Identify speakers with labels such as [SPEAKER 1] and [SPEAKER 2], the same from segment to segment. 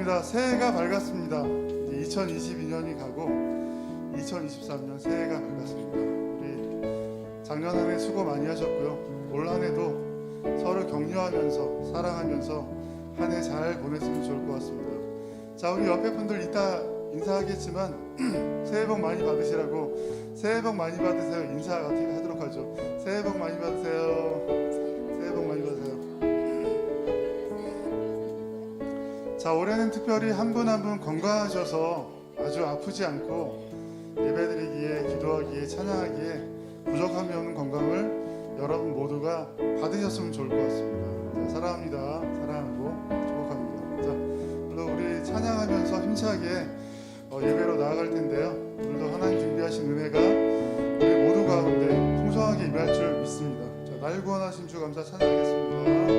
[SPEAKER 1] 감사합니다. 새해가 밝았습니다. 2022년이 가고 2023년 새해가 밝았습니다. 우리 작년 한 해 수고 많이 하셨고요. 올 한 해도 서로 격려하면서 사랑하면서 한 해 잘 보냈으면 좋을 것 같습니다. 자, 우리 옆에 분들 이따 인사하겠지만 새해 복 많이 받으시라고, 새해 복 많이 받으세요 인사 어떻게 하도록 하죠. 새해 복 많이 받으세요. 새해 복 많이 받으세요. 자, 올해는 특별히 한 분 한 분 건강하셔서 아주 아프지 않고 예배드리기에, 기도하기에, 찬양하기에 부족함이 없는 건강을 여러분 모두가 받으셨으면 좋을 것 같습니다. 자, 사랑합니다. 사랑하고 축복합니다. 자, 오늘 우리 찬양하면서 힘차게 예배로 나아갈 텐데요. 오늘도 하나님 준비하신 은혜가 우리 모두 가운데 풍성하게 임할 줄 믿습니다. 자, 날 구원하신 주 감사 찬양하겠습니다.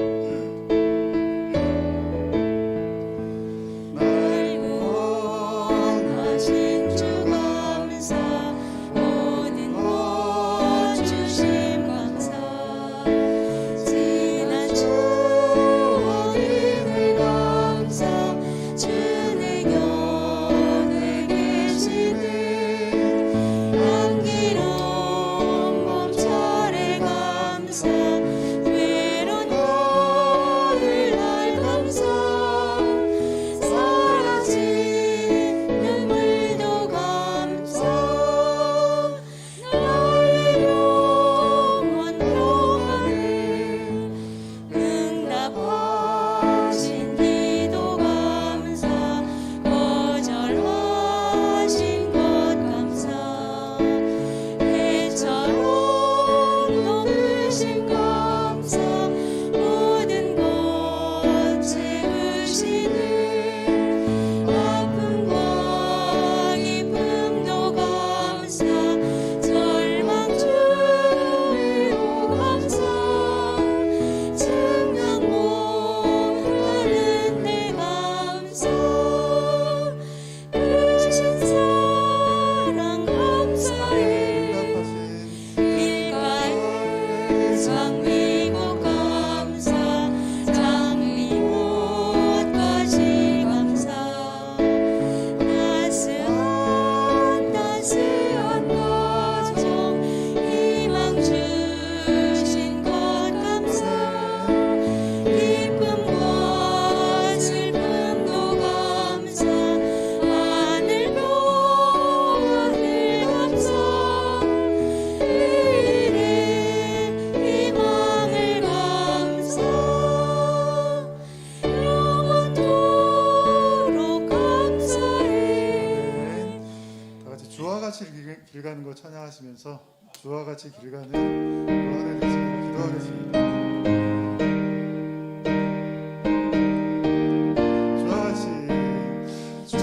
[SPEAKER 1] 길 가는 거 찬양하시면서 주와 같이 길 가는 하나님의 기도하겠습니다.
[SPEAKER 2] 주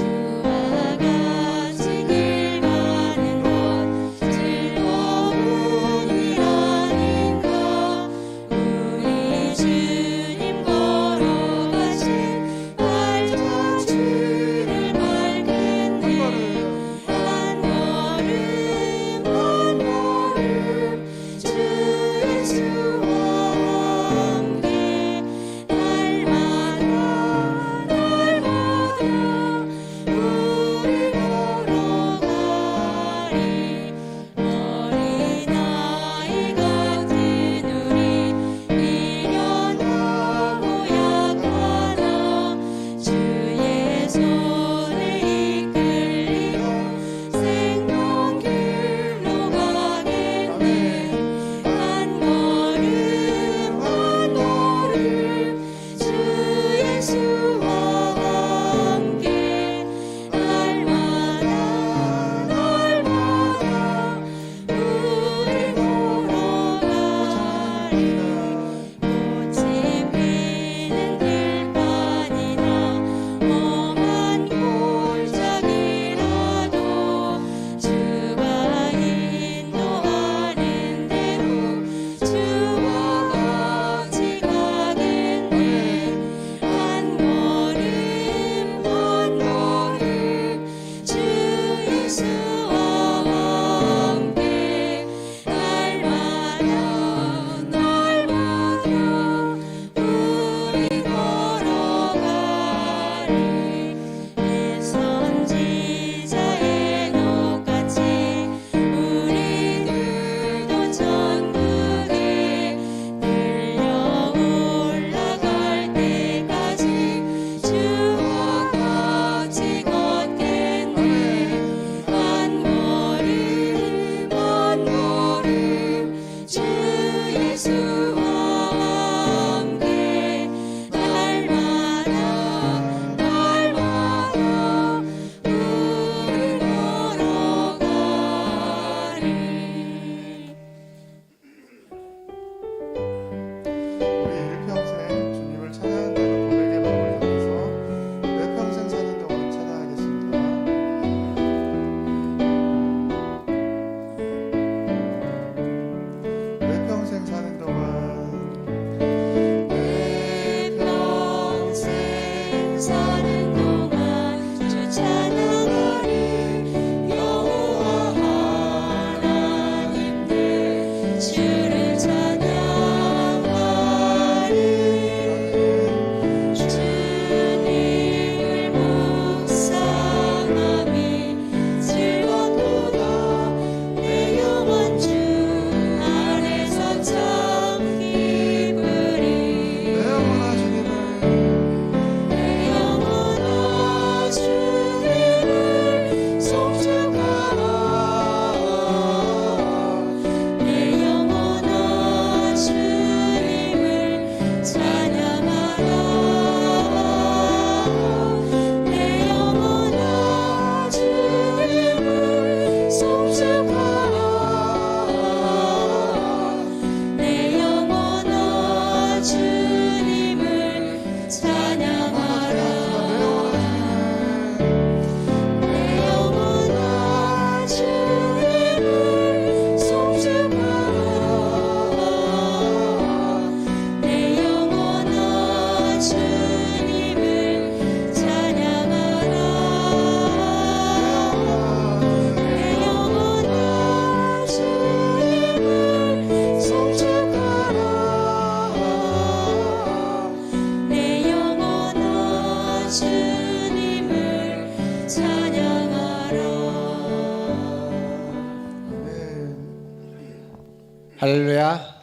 [SPEAKER 2] 할렐루야.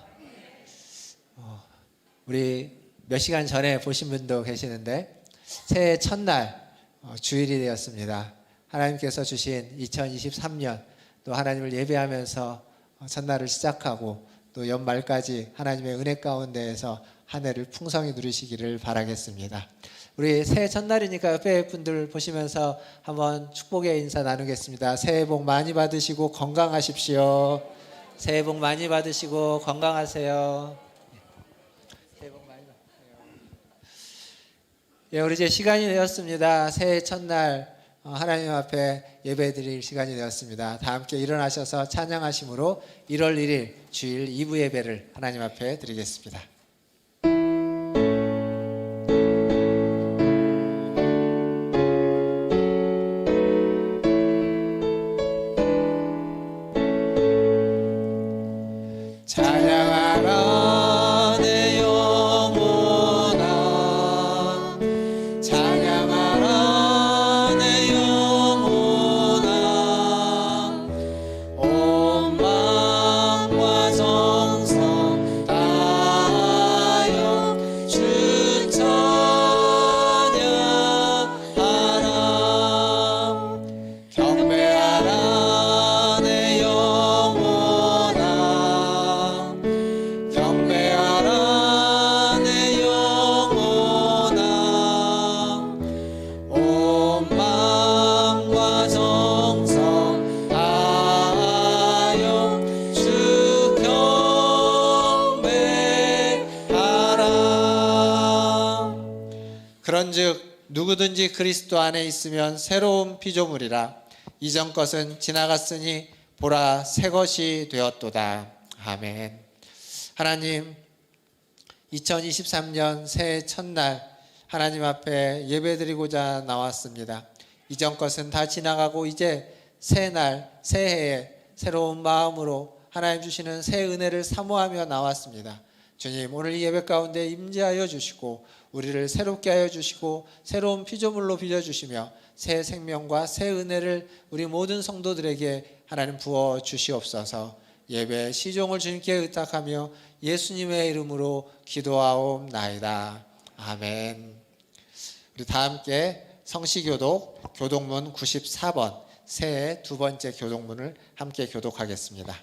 [SPEAKER 2] 우리 몇 시간 전에 보신 분도 계시는데 새해 첫날 주일이 되었습니다. 하나님께서 주신 2023년 또 하나님을 예배하면서 첫날을 시작하고 또 연말까지 하나님의 은혜 가운데에서 한 해를 풍성히 누리시기를 바라겠습니다. 우리 새해 첫날이니까 옆에 분들 보시면서 한번 축복의 인사 나누겠습니다. 새해 복 많이 받으시고 건강하십시오. 새해 복 많이 받으시고 건강하세요. 새해 복 많이 받으세요. 예, 우리 이제 시간이 되었습니다. 새해 첫날 하나님 앞에 예배드릴 시간이 되었습니다. 다 함께 일어나셔서 찬양하심으로 1월 1일 주일 2부 예배를 하나님 앞에 드리겠습니다. 찬양하라 내 영혼아, 찬양하라 내 영혼아, 온 마음과 정성 다하여 주 찬양하라. 경배하라 내 영혼아, 경배하라 내 영혼아, 온 마음과 정성 다하여 주 경배하라. 그런즉 누구든지 그리스도 안에 있으면 새로운 피조물이라. 이전 것은 지나갔으니 보라 새 것이 되었도다. 아멘. 하나님, 2023년 새해 첫날 하나님 앞에 예배드리고자 나왔습니다. 이전 것은 다 지나가고 이제 새날 새해에 새로운 마음으로 하나님 주시는 새 은혜를 사모하며 나왔습니다. 주님, 오늘 이 예배 가운데 임재하여 주시고 우리를 새롭게 하여 주시고 새로운 피조물로 빚어주시며 새 생명과 새 은혜를 우리 모든 성도들에게 하나님 부어 주시옵소서. 예배 시종을 주님께 의탁하며 예수님의 이름으로 기도하옵나이다. 아멘. 우리 다 함께 성시교독 교독문 94번 새해 두 번째 교독문을 함께 교독하겠습니다.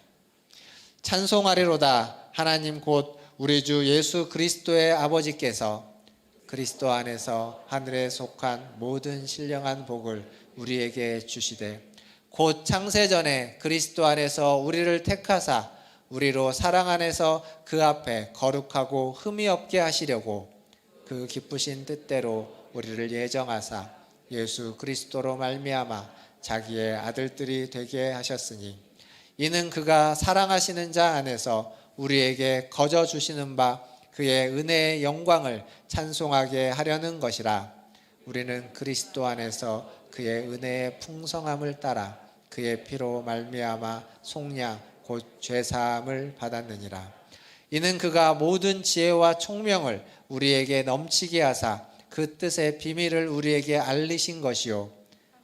[SPEAKER 2] 찬송하리로다. 하나님 곧 우리 주 예수 그리스도의 아버지께서 그리스도 안에서 하늘에 속한 모든 신령한 복을 우리에게 주시되 곧 창세전에 그리스도 안에서 우리를 택하사 우리로 사랑 안에서 그 앞에 거룩하고 흠이 없게 하시려고 그 기쁘신 뜻대로 우리를 예정하사 예수 그리스도로 말미암아 자기의 아들들이 되게 하셨으니 이는 그가 사랑하시는 자 안에서 우리에게 거저 주시는 바 그의 은혜의 영광을 찬송하게 하려는 것이라. 우리는 그리스도 안에서 그의 은혜의 풍성함을 따라 그의 피로 말미암아 속량 곧 죄사함을 받았느니라. 이는 그가 모든 지혜와 총명을 우리에게 넘치게 하사 그 뜻의 비밀을 우리에게 알리신 것이요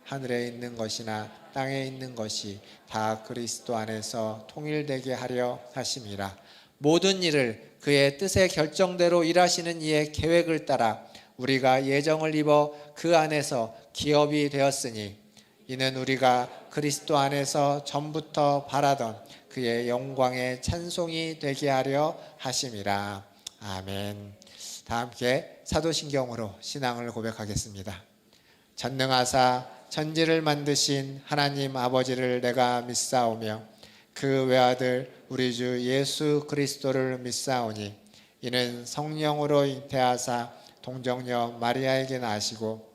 [SPEAKER 2] 하늘에 있는 것이나 땅에 있는 것이 다 그리스도 안에서 통일되게 하려 하심이라. 모든 일을 그의 뜻의 결정대로 일하시는 이의 계획을 따라 우리가 예정을 입어 그 안에서 기업이 되었으니 이는 우리가 그리스도 안에서 전부터 바라던 그의 영광의 찬송이 되게 하려 하심이라. 아멘. 다 함께 사도신경으로 신앙을 고백하겠습니다. 전능하사 천지를 만드신 하나님 아버지를 내가 믿사오며 그 외아들 우리 주 예수 그리스도를 믿사오니 이는 성령으로 잉태하사 동정녀 마리아에게 나시고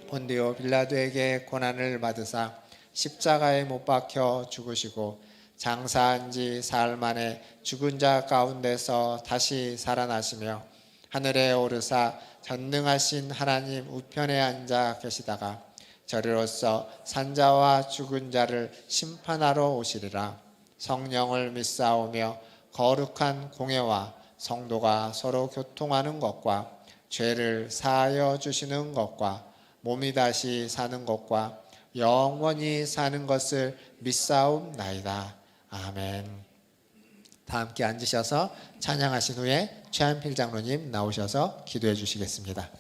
[SPEAKER 2] 본디오 빌라도에게 고난을 받으사 십자가에 못 박혀 죽으시고 장사한 지 사흘 만에 죽은 자 가운데서 다시 살아나시며 하늘에 오르사 전능하신 하나님 우편에 앉아 계시다가 저리로서 산자와 죽은 자를 심판하러 오시리라. 성령을 믿사오며 거룩한 공예와 성도가 서로 교통하는 것과 죄를 사하여 주시는 것과 몸이 다시 사는 것과 영원히 사는 것을 믿사옵나이다. 아멘. 다 함께 앉으셔서 찬양하신 후에 최한필 장로님 나오셔서 기도해 주시겠습니다.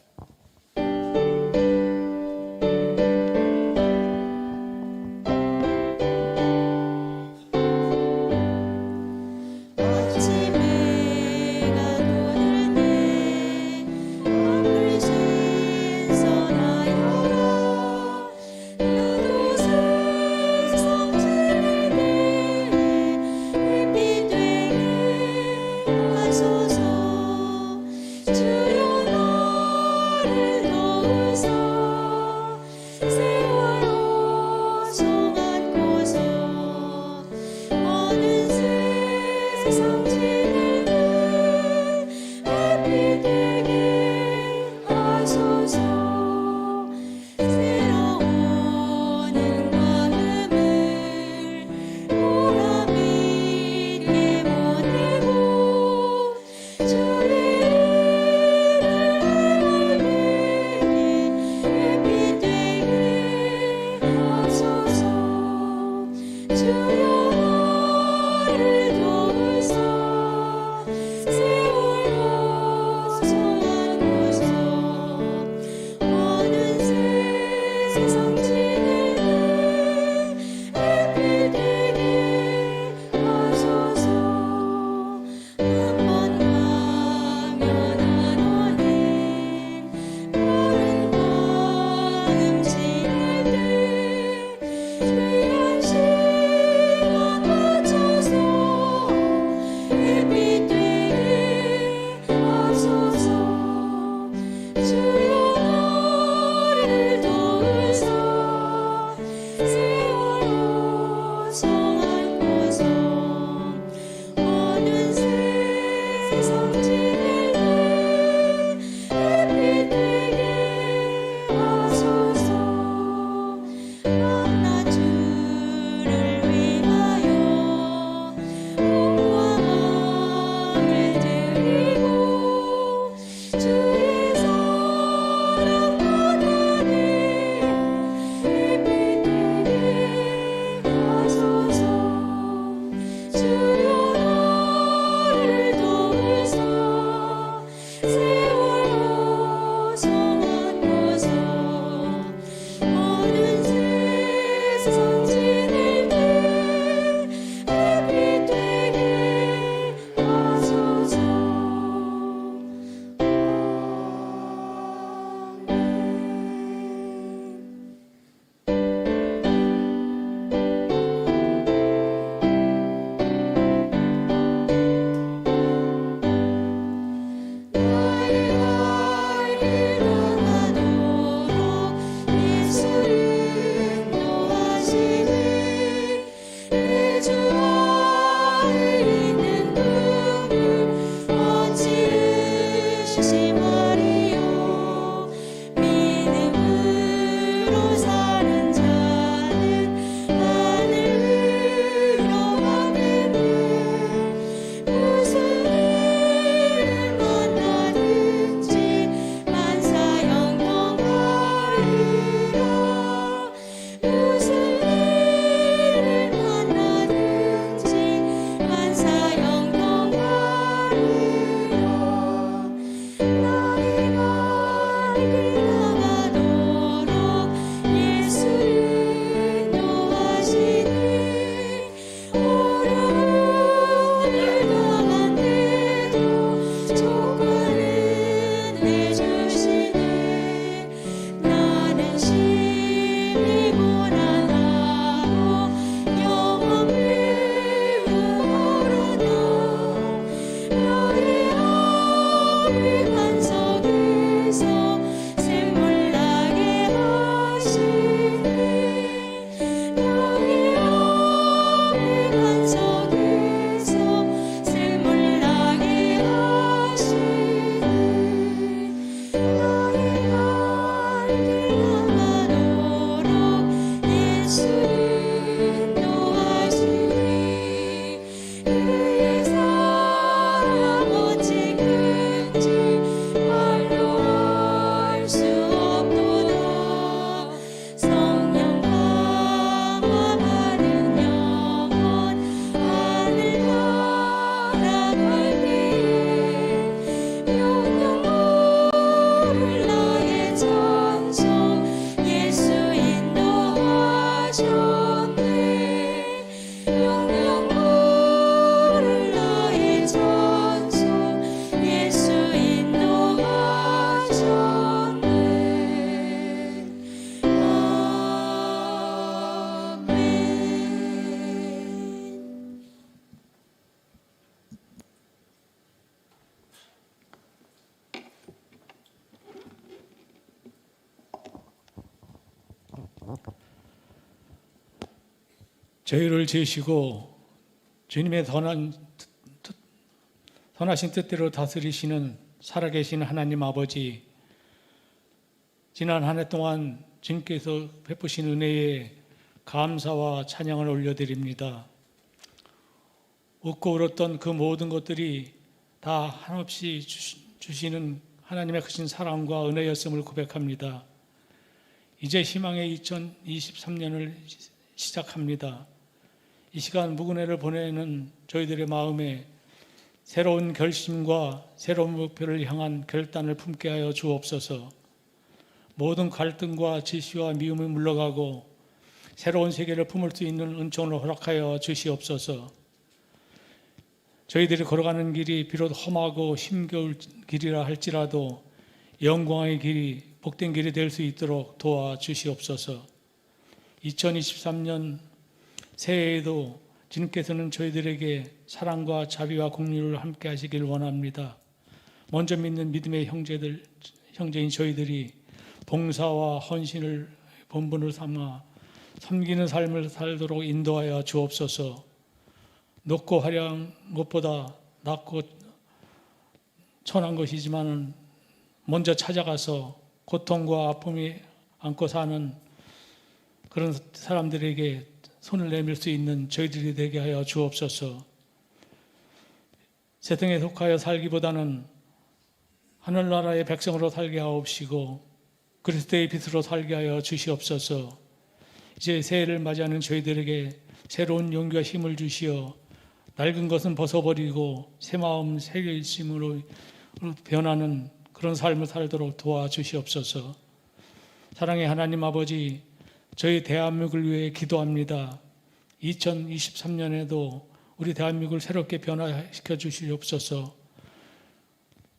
[SPEAKER 3] 저희를 지으시고 주님의 선하신 뜻대로 다스리시는 살아계신 하나님 아버지, 지난 한 해 동안 주님께서 베푸신 은혜에 감사와 찬양을 올려드립니다. 웃고 울었던 그 모든 것들이 다 한없이 주시는 하나님의 크신 사랑과 은혜였음을 고백합니다. 이제 희망의 2023년을 시작합니다. 이 시간 묵은회를 보내는 저희들의 마음에 새로운 결심과 새로운 목표를 향한 결단을 품게 하여 주옵소서. 모든 갈등과 질시와 미움이 물러가고 새로운 세계를 품을 수 있는 은총을 허락하여 주시옵소서. 저희들이 걸어가는 길이 비록 험하고 힘겨울 길이라 할지라도 영광의 길이, 복된 길이 될 수 있도록 도와주시옵소서. 2023년 새해에도 주님께서는 저희들에게 사랑과 자비와 공유를 함께 하시길 원합니다. 먼저 믿는 믿음의 형제인 저희들이 봉사와 헌신을 본분을 삼아 섬기는 삶을 살도록 인도하여 주옵소서. 높고 화려한 것보다 낮고 천한 것이지만 먼저 찾아가서 고통과 아픔이 안고 사는 그런 사람들에게 손을 내밀 수 있는 저희들이 되게 하여 주옵소서. 세상에 속하여 살기보다는 하늘나라의 백성으로 살게 하옵시고 그리스도의 빛으로 살게 하여 주시옵소서. 이제 새해를 맞이하는 저희들에게 새로운 용기와 힘을 주시어 낡은 것은 벗어버리고 새 마음 새 결심으로 변하는 그런 삶을 살도록 도와주시옵소서. 사랑의 하나님 아버지, 저희 대한민국을 위해 기도합니다. 2023년에도 우리 대한민국을 새롭게 변화시켜 주시옵소서.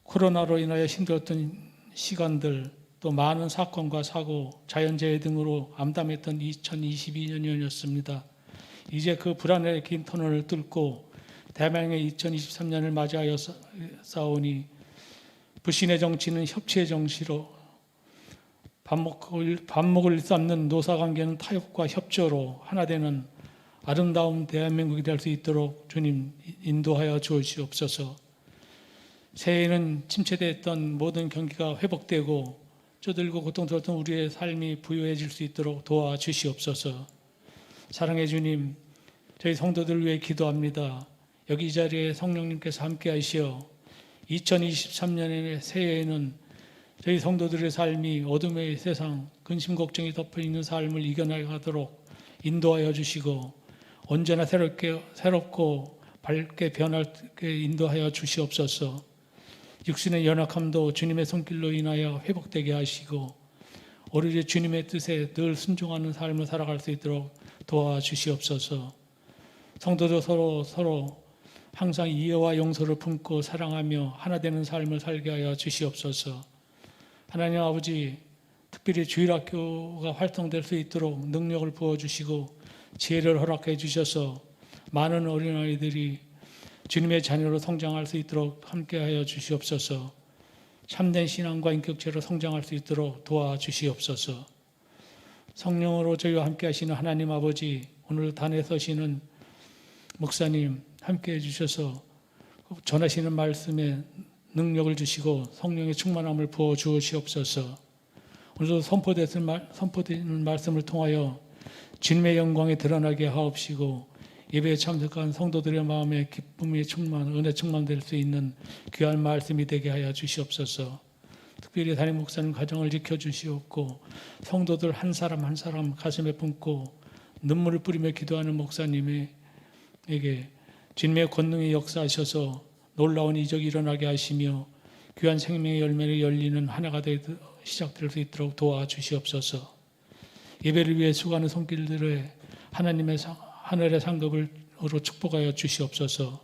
[SPEAKER 3] 코로나로 인하여 힘들었던 시간들, 또 많은 사건과 사고, 자연재해 등으로 암담했던 2022년이었습니다. 이제 그 불안의 긴 터널을 뚫고 대망의 2023년을 맞이하여 싸우니 불신의 정치는 협치의 정치로, 반목을 쌓는 노사관계는 타협과 협조로 하나 되는 아름다운 대한민국이 될 수 있도록 주님 인도하여 주시옵소서. 새해에는 침체됐던 모든 경기가 회복되고 쪼들고 고통스러웠던 우리의 삶이 부유해질 수 있도록 도와주시옵소서. 사랑의 주님, 저희 성도들을 위해 기도합니다. 여기 이 자리에 성령님께서 함께 하시어 2023년의 새해에는 저희 성도들의 삶이 어둠의 세상, 근심 걱정이 덮여있는 삶을 이겨나가도록 인도하여 주시고 언제나 새롭고 밝게 변하게 인도하여 주시옵소서. 육신의 연약함도 주님의 손길로 인하여 회복되게 하시고 오로지 주님의 뜻에 늘 순종하는 삶을 살아갈 수 있도록 도와주시옵소서. 성도도 서로 항상 이해와 용서를 품고 사랑하며 하나 되는 삶을 살게 하여 주시옵소서. 하나님 아버지, 특별히 주일학교가 활동될 수 있도록 능력을 부어주시고 지혜를 허락해 주셔서 많은 어린아이들이 주님의 자녀로 성장할 수 있도록 함께하여 주시옵소서. 참된 신앙과 인격체로 성장할 수 있도록 도와주시옵소서. 성령으로 저희와 함께 하시는 하나님 아버지, 오늘 단에 서시는 목사님 함께해 주셔서 전하시는 말씀에 능력을 주시고 성령의 충만함을 부어 주시옵소서. 오늘도 선포되는 말씀을 통하여 주님의 영광이 드러나게 하옵시고 예배에 참석한 성도들의 마음에 기쁨이 은혜 충만될 수 있는 귀한 말씀이 되게 하여 주시옵소서. 특별히 담임 목사님 가정을 지켜주시옵고 성도들 한 사람 한 사람 가슴에 품고 눈물을 뿌리며 기도하는 목사님에게 주님의 권능이 역사하셔서 놀라운 이적이 일어나게 하시며 귀한 생명의 열매를 열리는 한 해가 시작될 수 있도록 도와주시옵소서. 예배를 위해 수고하는 손길들의 하나님의 하늘의 상급으로 축복하여 주시옵소서.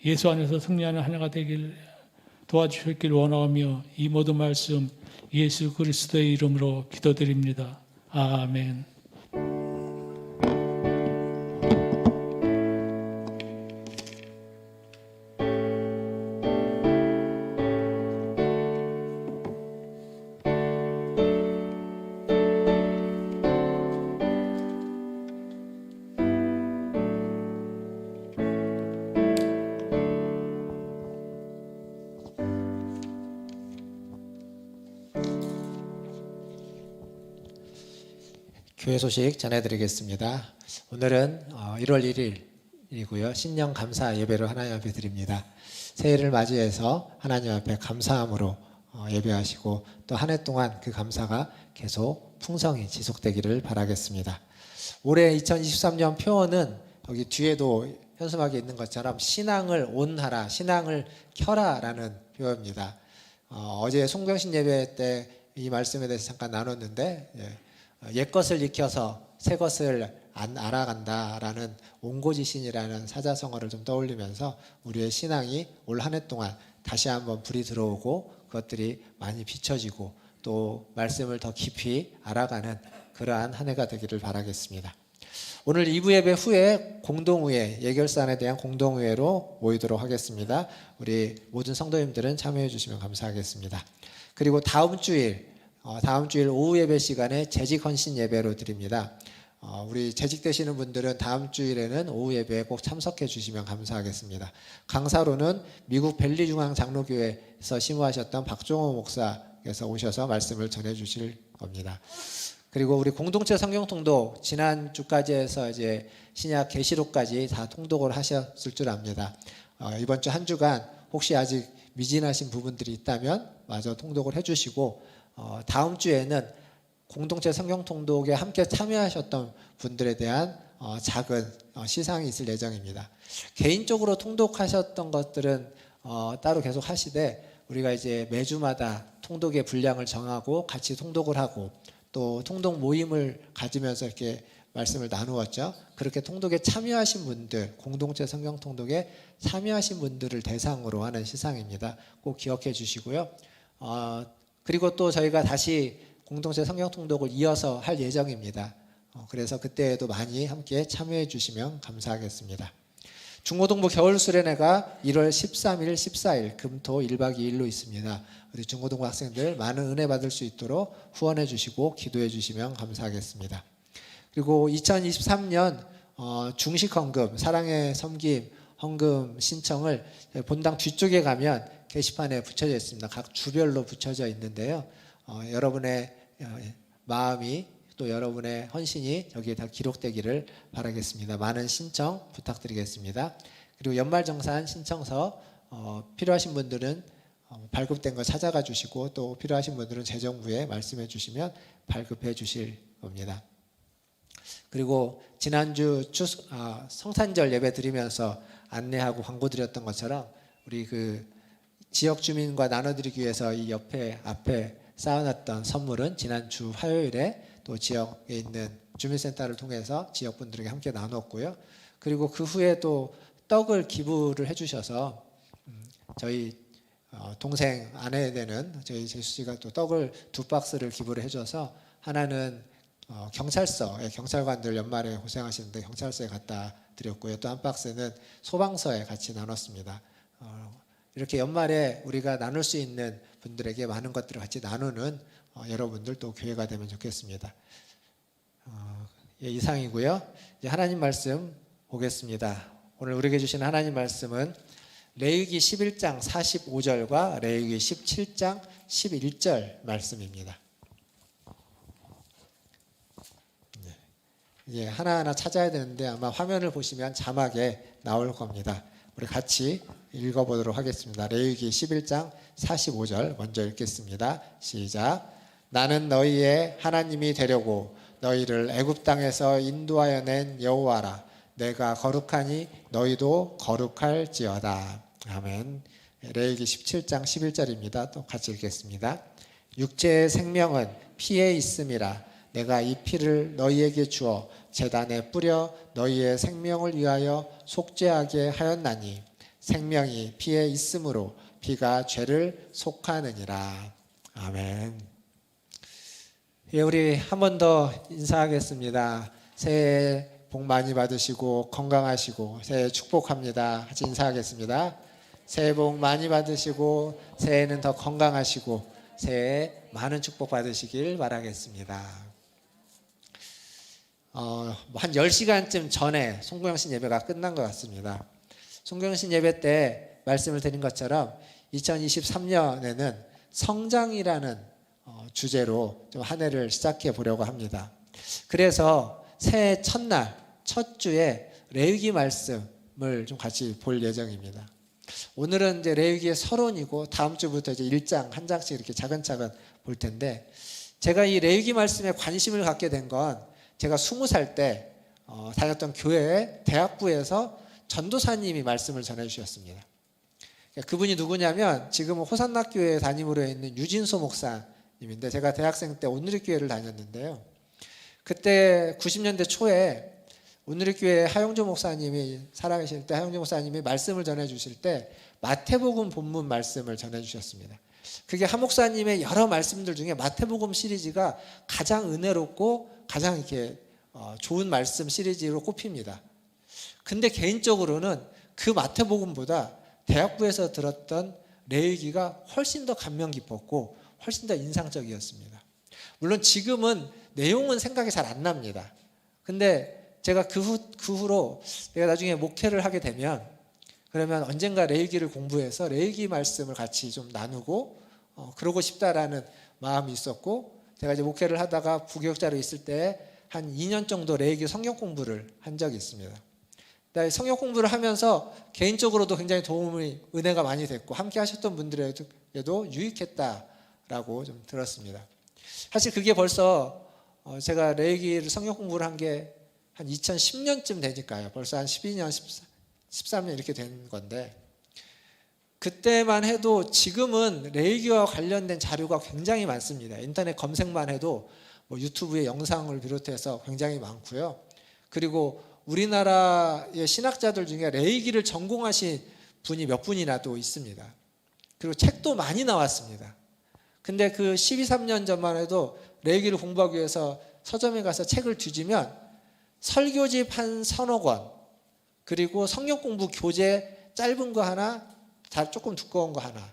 [SPEAKER 3] 예수 안에서 승리하는 한 해가 되길 도와주셨길 원하오며 이 모든 말씀 예수 그리스도의 이름으로 기도드립니다. 아멘.
[SPEAKER 2] 교회 소식 전해드리겠습니다. 오늘은 1월 1일이고요. 신년 감사 예배를 하나님 앞에 드립니다. 새해를 맞이해서 하나님 앞에 감사함으로 예배하시고 또 한 해 동안 그 감사가 계속 풍성히 지속되기를 바라겠습니다. 올해 2023년 표어는 여기 뒤에도 현수막에 있는 것처럼 신앙을 온하라, 신앙을 켜라라는 표어입니다. 어제 송병신 예배 때 이 말씀에 대해서 잠깐 나눴는데 옛것을 익혀서 새것을 안 알아간다라는 옹고지신이라는 사자성어를 좀 떠올리면서 우리의 신앙이 올 한 해 동안 다시 한번 불이 들어오고 그것들이 많이 비춰지고 또 말씀을 더 깊이 알아가는 그러한 한 해가 되기를 바라겠습니다. 오늘 2부 예배 후에 공동의회, 예결산에 대한 공동의회로 모이도록 하겠습니다. 우리 모든 성도님들은 참여해 주시면 감사하겠습니다. 그리고 다음 주일 오후 예배 시간에 재직 헌신 예배로 드립니다. 우리 재직되시는 분들은 다음 주일에는 오후 예배에 꼭 참석해 주시면 감사하겠습니다. 강사로는 미국 벨리중앙 장로교회에서 심우하셨던 박종호 목사께서 오셔서 말씀을 전해 주실 겁니다. 그리고 우리 공동체 성경 통독 지난주까지 해서 이제 신약 계시록까지 다 통독을 하셨을 줄 압니다. 이번 주 한 주간 혹시 아직 미진하신 부분들이 있다면 마저 통독을 해주시고 다음 주에는 공동체 성경 통독에 함께 참여하셨던 분들에 대한 작은 시상이 있을 예정입니다. 개인적으로 통독하셨던 것들은 따로 계속 하시되 우리가 이제 매주마다 통독의 분량을 정하고 같이 통독을 하고 또 통독 모임을 가지면서 이렇게 말씀을 나누었죠. 그렇게 통독에 참여하신 분들, 공동체 성경 통독에 참여하신 분들을 대상으로 하는 시상입니다. 꼭 기억해 주시고요. 그리고 또 저희가 다시 공동체 성경 통독을 이어서 할 예정입니다. 그래서 그때에도 많이 함께 참여해 주시면 감사하겠습니다. 중고등부 겨울 수련회가 1월 13일, 14일 금토 1박 2일로 있습니다. 우리 중고등부 학생들 많은 은혜 받을 수 있도록 후원해 주시고 기도해 주시면 감사하겠습니다. 그리고 2023년 중식 헌금, 사랑의 섬김 헌금 신청을 본당 뒤쪽에 가면 게시판에 붙여져 있습니다. 각 주별로 붙여져 있는데요. 여러분의 마음이 또 여러분의 헌신이 여기에 다 기록되기를 바라겠습니다. 많은 신청 부탁드리겠습니다. 그리고 연말정산 신청서 필요하신 분들은 발급된 거 찾아가 주시고 또 필요하신 분들은 재정부에 말씀해 주시면 발급해 주실 겁니다. 그리고 지난주 성탄절 예배 드리면서 안내하고 광고 드렸던 것처럼 우리 그 지역 주민과 나눠드리기 위해서 이 앞에 쌓아놨던 선물은 지난주 화요일에 또 지역에 있는 주민센터를 통해서 지역분들에게 함께 나눴고요. 그리고 그 후에 또 떡을 기부를 해주셔서 저희 동생 아내 되는 저희 제수 씨가 또 떡을 2박스를 기부를 해줘서 하나는 경찰서에 경찰관들 연말에 고생하시는데 경찰서에 갖다 드렸고요. 또 한 박스는 소방서에 같이 나눴습니다. 이렇게 연말에 우리가 나눌 수 있는 분들에게 많은 것들을 같이 나누는 여러분들 또 교회가 되면 좋겠습니다. 이상이고요. 이제 하나님 말씀 보겠습니다. 오늘 우리에게 주신 하나님 말씀은 레위기 11장 45절과 레위기 17장 11절 말씀입니다. 예, 하나하나 찾아야 되는데 아마 화면을 보시면 자막에 나올 겁니다. 우리 같이 읽어보도록 하겠습니다. 레위기 11장 45절 먼저 읽겠습니다. 시작. 나는 너희의 하나님이 되려고 너희를 애굽 땅에서 인도하여 낸 여호와라. 내가 거룩하니 너희도 거룩할지어다. 아멘. 레위기 17장 11절입니다. 또 같이 읽겠습니다. 육체의 생명은 피에 있음이라. 내가 이 피를 너희에게 주어 제단에 뿌려 너희의 생명을 위하여 속죄하게 하였나니 생명이 피에 있으므로 피가 죄를 속하느니라. 아멘. 예, 우리 한 번 더 인사하겠습니다. 새해 복 많이 받으시고 건강하시고 새해 축복합니다. 같이 인사하겠습니다. 새해 복 많이 받으시고 새해는 더 건강하시고 새해 많은 축복 받으시길 바라겠습니다. 한 10시간쯤 전에 송구영신 예배가 끝난 것 같습니다. 송구영신 예배 때 말씀을 드린 것처럼 2023년에는 성장이라는 주제로 좀 한 해를 시작해 보려고 합니다. 그래서 새해 첫날, 첫 주에 레위기 말씀을 좀 같이 볼 예정입니다. 오늘은 이제 레위기의 서론이고 다음 주부터 이제 1장 한 장씩 이렇게 차근차근 볼 텐데, 제가 이 레위기 말씀에 관심을 갖게 된 건 제가 20살 때 다녔던 교회 대학부에서 전도사님이 말씀을 전해 주셨습니다. 그분이 누구냐면 지금은 호산나교회 담임으로 있는 유진소 목사님인데, 제가 대학생 때 온누리교회를 다녔는데요. 그때 90년대 초에 온누리교회 하용조 목사님이 살아계실 때 하용조 목사님이 말씀을 전해 주실 때 마태복음 본문 말씀을 전해 주셨습니다. 그게 하 목사님의 여러 말씀들 중에 마태복음 시리즈가 가장 은혜롭고 가장 이렇게 좋은 말씀 시리즈로 꼽힙니다. 근데 개인적으로는 그 마태복음보다 대학부에서 들었던 레위기가 훨씬 더 감명 깊었고 훨씬 더 인상적이었습니다. 물론 지금은 내용은 생각이 잘 안 납니다. 근데 제가 그 후로 내가 나중에 목회를 하게 되면 그러면 언젠가 레위기를 공부해서 레위기 말씀을 같이 좀 나누고 그러고 싶다라는 마음이 있었고, 제가 이제 목회를 하다가 부교육자로 있을 때 한 2년 정도 레위기 성경 공부를 한 적이 있습니다. 성경 공부를 하면서 개인적으로도 굉장히 은혜가 많이 됐고 함께 하셨던 분들에게도 유익했다라고 좀 들었습니다. 사실 그게 벌써 제가 레위기를 성경 공부를 한 게 한 2010년쯤 되니까요. 벌써 한 12년, 13년 이렇게 된 건데, 그때만 해도 지금은 레위기와 관련된 자료가 굉장히 많습니다. 인터넷 검색만 해도 뭐 유튜브에 영상을 비롯해서 굉장히 많고요. 그리고 우리나라의 신학자들 중에 레위기를 전공하신 분이 몇 분이나 또 있습니다. 그리고 책도 많이 나왔습니다. 근데 그 12, 13년 전만 해도 레위기를 공부하기 위해서 서점에 가서 책을 뒤지면 설교집 한 서너 권, 그리고 성경 공부 교재 짧은 거 하나, 조금 두꺼운 거 하나,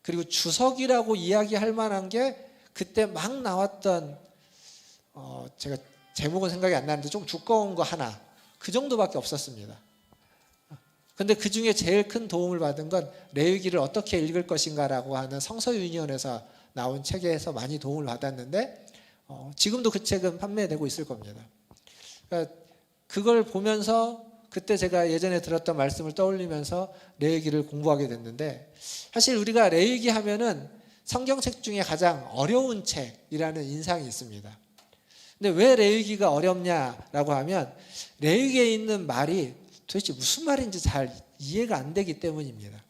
[SPEAKER 2] 그리고 주석이라고 이야기할 만한 게 그때 막 나왔던 제가 제목은 생각이 안 나는데 좀 두꺼운 거 하나, 그 정도밖에 없었습니다. 근데 그 중에 제일 큰 도움을 받은 건 레위기를 어떻게 읽을 것인가라고 하는 성서유니온에서 나온 책에서 많이 도움을 받았는데, 지금도 그 책은 판매되고 있을 겁니다. 그러니까 그걸 보면서 그때 제가 예전에 들었던 말씀을 떠올리면서 레위기를 공부하게 됐는데, 사실 우리가 레위기 하면은 성경책 중에 가장 어려운 책이라는 인상이 있습니다. 근데 왜 레위기가 어렵냐라고 하면 레위기에 있는 말이 도대체 무슨 말인지 잘 이해가 안 되기 때문입니다.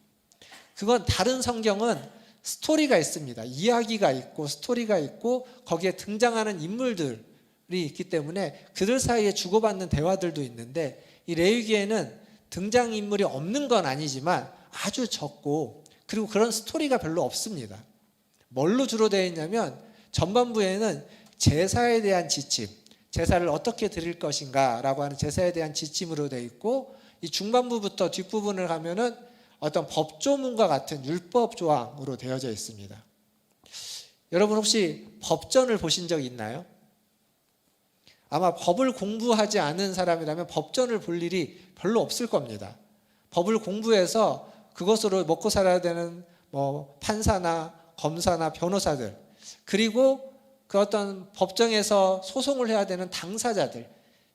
[SPEAKER 2] 그건 다른 성경은 스토리가 있습니다. 이야기가 있고 스토리가 있고 거기에 등장하는 인물들이 있기 때문에 그들 사이에 주고받는 대화들도 있는데, 이 레위기에는 등장인물이 없는 건 아니지만 아주 적고, 그리고 그런 스토리가 별로 없습니다. 뭘로 주로 되어 있냐면 전반부에는 제사에 대한 지침, 제사를 어떻게 드릴 것인가 라고 하는 제사에 대한 지침으로 되어 있고, 이 중반부부터 뒷부분을 가면은 어떤 법조문과 같은 율법 조항으로 되어져 있습니다. 여러분 혹시 법전을 보신 적 있나요? 아마 법을 공부하지 않은 사람이라면 법전을 볼 일이 별로 없을 겁니다. 법을 공부해서 그것으로 먹고 살아야 되는 판사나 검사나 변호사들, 그리고 그 어떤 법정에서 소송을 해야 되는 당사자들,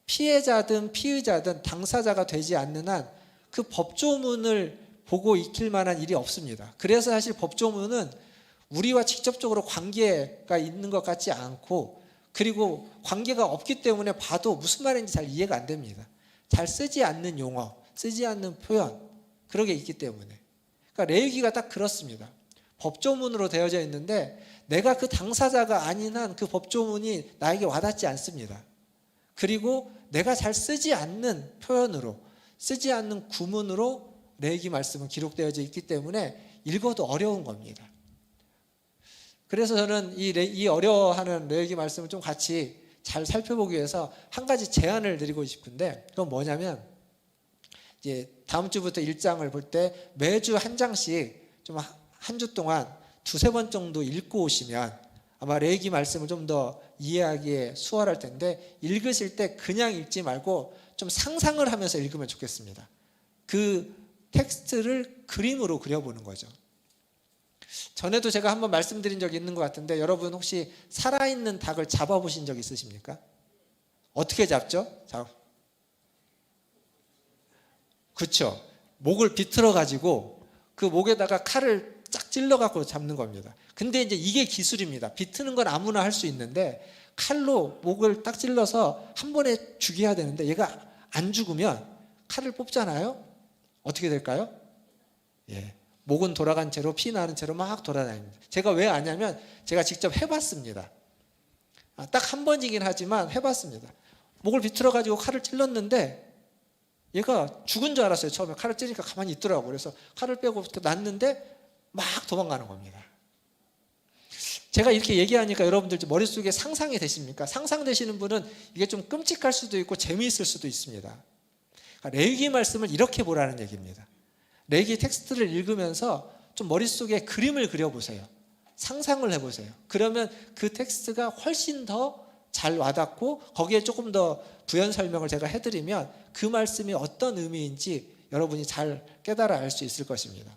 [SPEAKER 2] 피해자든 피의자든 당사자가 되지 않는 한 그 법조문을 보고 익힐 만한 일이 없습니다. 그래서 사실 법조문은 우리와 직접적으로 관계가 있는 것 같지 않고, 그리고 관계가 없기 때문에 봐도 무슨 말인지 잘 이해가 안 됩니다. 잘 쓰지 않는 용어, 쓰지 않는 표현, 그런 게 있기 때문에. 그러니까 레위기가 딱 그렇습니다. 법조문으로 되어져 있는데 내가 그 당사자가 아닌 한 그 법조문이 나에게 와닿지 않습니다. 그리고 내가 잘 쓰지 않는 표현으로, 쓰지 않는 구문으로 레위기 말씀은 기록되어져 있기 때문에 읽어도 어려운 겁니다. 그래서 저는 이 어려워하는 레위기 말씀을 좀 같이 잘 살펴보기 위해서 한 가지 제안을 드리고 싶은데, 그건 뭐냐면 이제 다음 주부터 1장을 볼 때 매주 한 장씩 좀 한 주 동안 두세 번 정도 읽고 오시면 아마 레위기 말씀을 좀 더 이해하기에 수월할 텐데, 읽으실 때 그냥 읽지 말고 좀 상상을 하면서 읽으면 좋겠습니다. 그 텍스트를 그림으로 그려보는 거죠. 전에도 제가 한번 말씀드린 적이 있는 것 같은데, 여러분 혹시 살아있는 닭을 잡아보신 적 있으십니까? 어떻게 잡죠? 자, 그렇죠. 목을 비틀어 가지고 그 목에다가 칼을 쫙 찔러 갖고 잡는 겁니다. 근데 이제 이게 기술입니다. 비트는 건 아무나 할 수 있는데 칼로 목을 딱 찔러서 한 번에 죽여야 되는데 얘가 안 죽으면 칼을 뽑잖아요. 어떻게 될까요? 예. 목은 돌아간 채로 피 나는 채로 막 돌아다닙니다. 제가 왜 아냐면 제가 직접 해봤습니다. 딱 한 번이긴 하지만 해봤습니다. 목을 비틀어 가지고 칼을 찔렀는데 얘가 죽은 줄 알았어요. 처음에 칼을 찌르니까 가만히 있더라고요. 그래서 칼을 빼고 놨는데 막 도망가는 겁니다. 제가 이렇게 얘기하니까 여러분들 머릿속에 상상이 되십니까? 상상되시는 분은 이게 좀 끔찍할 수도 있고 재미있을 수도 있습니다. 그러니까 레위기 말씀을 이렇게 보라는 얘기입니다. 레위기 텍스트를 읽으면서 좀 머릿속에 그림을 그려보세요. 상상을 해보세요. 그러면 그 텍스트가 훨씬 더 잘 와닿고 거기에 조금 더 부연 설명을 제가 해드리면 그 말씀이 어떤 의미인지 여러분이 잘 깨달아 알 수 있을 것입니다.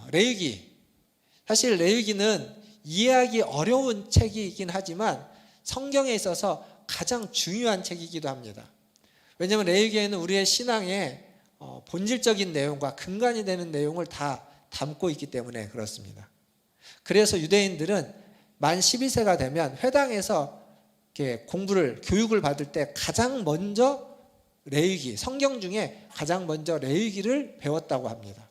[SPEAKER 2] 레위기, 사실 레위기는 이해하기 어려운 책이긴 하지만 성경에 있어서 가장 중요한 책이기도 합니다. 왜냐하면 레위기에는 우리의 신앙의 본질적인 내용과 근간이 되는 내용을 다 담고 있기 때문에 그렇습니다. 그래서 유대인들은 만 12세가 되면 회당에서 이렇게 교육을 받을 때 가장 먼저 레위기, 성경 중에 가장 먼저 레위기를 배웠다고 합니다.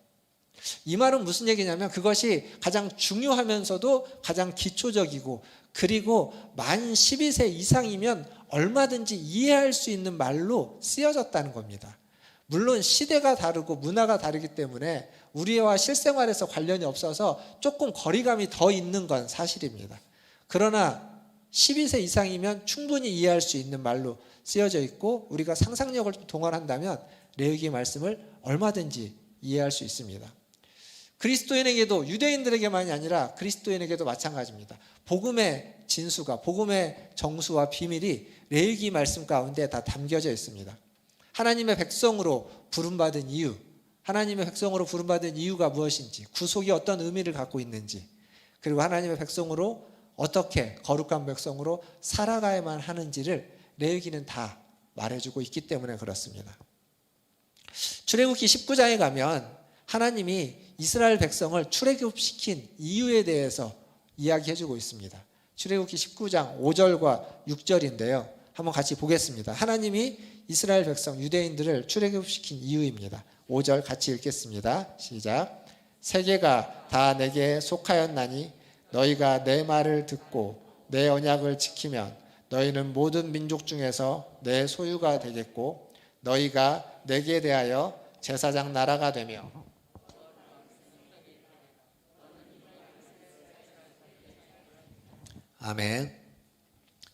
[SPEAKER 2] 이 말은 무슨 얘기냐면 그것이 가장 중요하면서도 가장 기초적이고 그리고 만 12세 이상이면 얼마든지 이해할 수 있는 말로 쓰여졌다는 겁니다. 물론 시대가 다르고 문화가 다르기 때문에 우리와 실생활에서 관련이 없어서 조금 거리감이 더 있는 건 사실입니다. 그러나 12세 이상이면 충분히 이해할 수 있는 말로 쓰여져 있고 우리가 상상력을 좀 동원한다면 레위기 말씀을 얼마든지 이해할 수 있습니다. 그리스도인에게도 유대인들에게만이 아니라 그리스도인에게도 마찬가지입니다. 복음의 진수가 복음의 정수와 비밀이 레위기 말씀 가운데 다 담겨져 있습니다. 하나님의 백성으로 부름받은 이유, 하나님의 백성으로 부름받은 이유가 무엇인지, 구속이 어떤 의미를 갖고 있는지, 그리고 하나님의 백성으로 어떻게 거룩한 백성으로 살아가야만 하는지를 레위기는 다 말해주고 있기 때문에 그렇습니다. 출애굽기 19장에 가면 하나님이 이스라엘 백성을 출애굽시킨 이유에 대해서 이야기해주고 있습니다. 출애굽기 19장 5절과 6절인데요. 한번 같이 보겠습니다. 하나님이 이스라엘 백성 유대인들을 출애굽시킨 이유입니다. 5절 같이 읽겠습니다. 시작. 세계가 다 내게 속하였나니 너희가 내 말을 듣고 내 언약을 지키면 너희는 모든 민족 중에서 내 소유가 되겠고 너희가 내게 대하여 제사장 나라가 되며 아멘.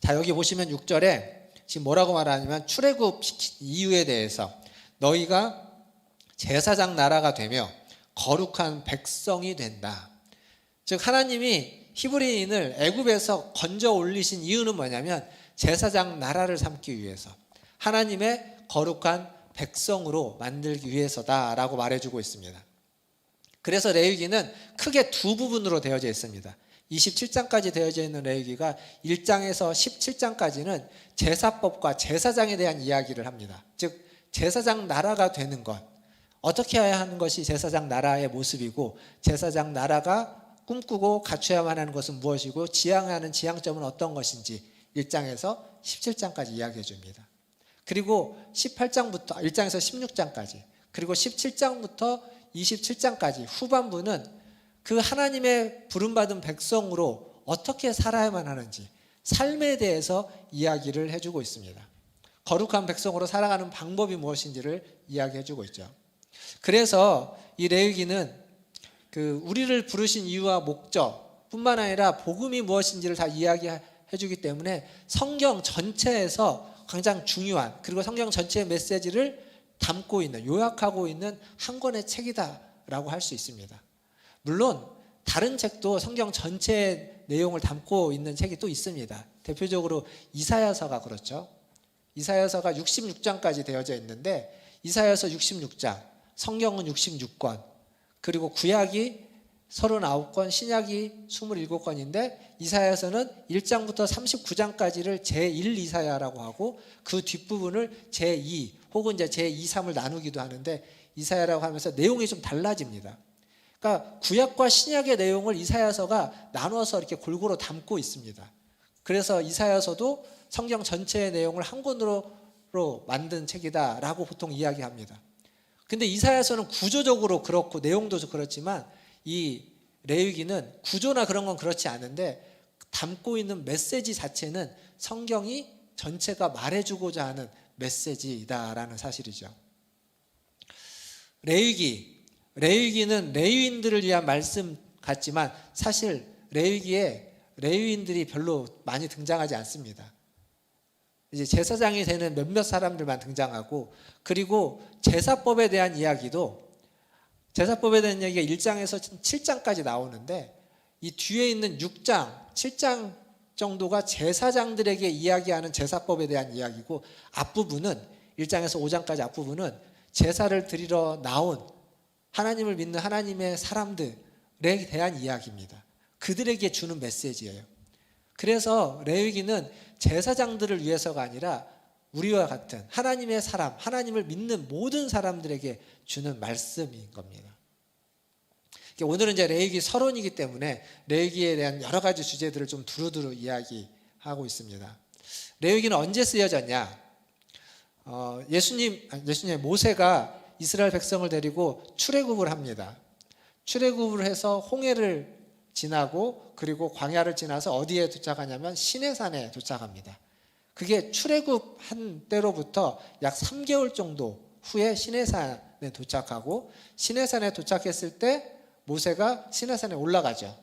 [SPEAKER 2] 자, 여기 보시면 6절에 지금 뭐라고 말하냐면 출애굽시킨 이유에 대해서 너희가 제사장 나라가 되며 거룩한 백성이 된다. 즉 하나님이 히브리인을 애굽에서 건져 올리신 이유는 뭐냐면 제사장 나라를 삼기 위해서 하나님의 거룩한 백성으로 만들기 위해서다라고 말해주고 있습니다. 그래서 레위기는 크게 두 부분으로 되어져 있습니다. 27장까지 되어져 있는 레위기가 1장에서 17장까지는 제사법과 제사장에 대한 이야기를 합니다. 즉 제사장 나라가 되는 것, 어떻게 해야 하는 것이 제사장 나라의 모습이고 제사장 나라가 꿈꾸고 갖춰야만 하는 것은 무엇이고 지향하는 지향점은 어떤 것인지 1장에서 17장까지 이야기해 줍니다. 그리고 18장부터 1장에서 16장까지 그리고 17장부터 27장까지 후반부는 그 하나님의 부름받은 백성으로 어떻게 살아야만 하는지 삶에 대해서 이야기를 해주고 있습니다. 거룩한 백성으로 살아가는 방법이 무엇인지를 이야기해주고 있죠. 그래서 이 레위기는 우리를 부르신 이유와 목적 뿐만 아니라 복음이 무엇인지를 다 이야기해주기 때문에 성경 전체에서 가장 중요한 그리고 성경 전체의 메시지를 담고 있는 요약하고 있는 한 권의 책이다라고 할 수 있습니다. 물론 다른 책도 성경 전체의 내용을 담고 있는 책이 또 있습니다. 대표적으로 이사야서가 그렇죠. 이사야서가 66장까지 되어져 있는데 이사야서 66장, 성경은 66권, 그리고 구약이 39권, 신약이 27권인데 이사야서는 1장부터 39장까지를 제1 이사야라고 하고 그 뒷부분을 제2 혹은 이제 제2, 3을 나누기도 하는데 이사야라고 하면서 내용이 좀 달라집니다. 그러니까 구약과 신약의 내용을 이사야서가 나눠서 이렇게 골고루 담고 있습니다. 그래서 이사야서도 성경 전체의 내용을 한 권으로 만든 책이다라고 보통 이야기합니다. 근데 이사야서는 구조적으로 그렇고 내용도 그렇지만 이 레위기는 구조나 그런 건 그렇지 않은데 담고 있는 메시지 자체는 성경이 전체가 말해주고자 하는 메시지이다라는 사실이죠. 레위기는 레위인들을 위한 말씀 같지만 사실 레위기에 레위인들이 별로 많이 등장하지 않습니다. 이제 제사장이 되는 몇몇 사람들만 등장하고, 그리고 제사법에 대한 이야기도, 제사법에 대한 이야기가 1장에서 7장까지 나오는데 이 뒤에 있는 6장, 7장 정도가 제사장들에게 이야기하는 제사법에 대한 이야기고, 앞부분은 1장에서 5장까지 앞부분은 제사를 드리러 나온 하나님을 믿는 하나님의 사람들에 대한 이야기입니다. 그들에게 주는 메시지예요. 그래서 레위기는 제사장들을 위해서가 아니라 우리와 같은 하나님의 사람, 하나님을 믿는 모든 사람들에게 주는 말씀인 겁니다. 오늘은 이제 레위기 서론이기 때문에 레위기에 대한 여러 가지 주제들을 좀 두루두루 이야기하고 있습니다. 레위기는 언제 쓰여졌냐? 모세가 이스라엘 백성을 데리고 출애굽을 합니다. 출애굽을 해서 홍해를 지나고 그리고 광야를 지나서 어디에 도착하냐면 시내산에 도착합니다. 그게 출애굽한 때로부터 약 3개월 정도 후에 시내산에 도착하고, 시내산에 도착했을 때 모세가 시내산에 올라가죠.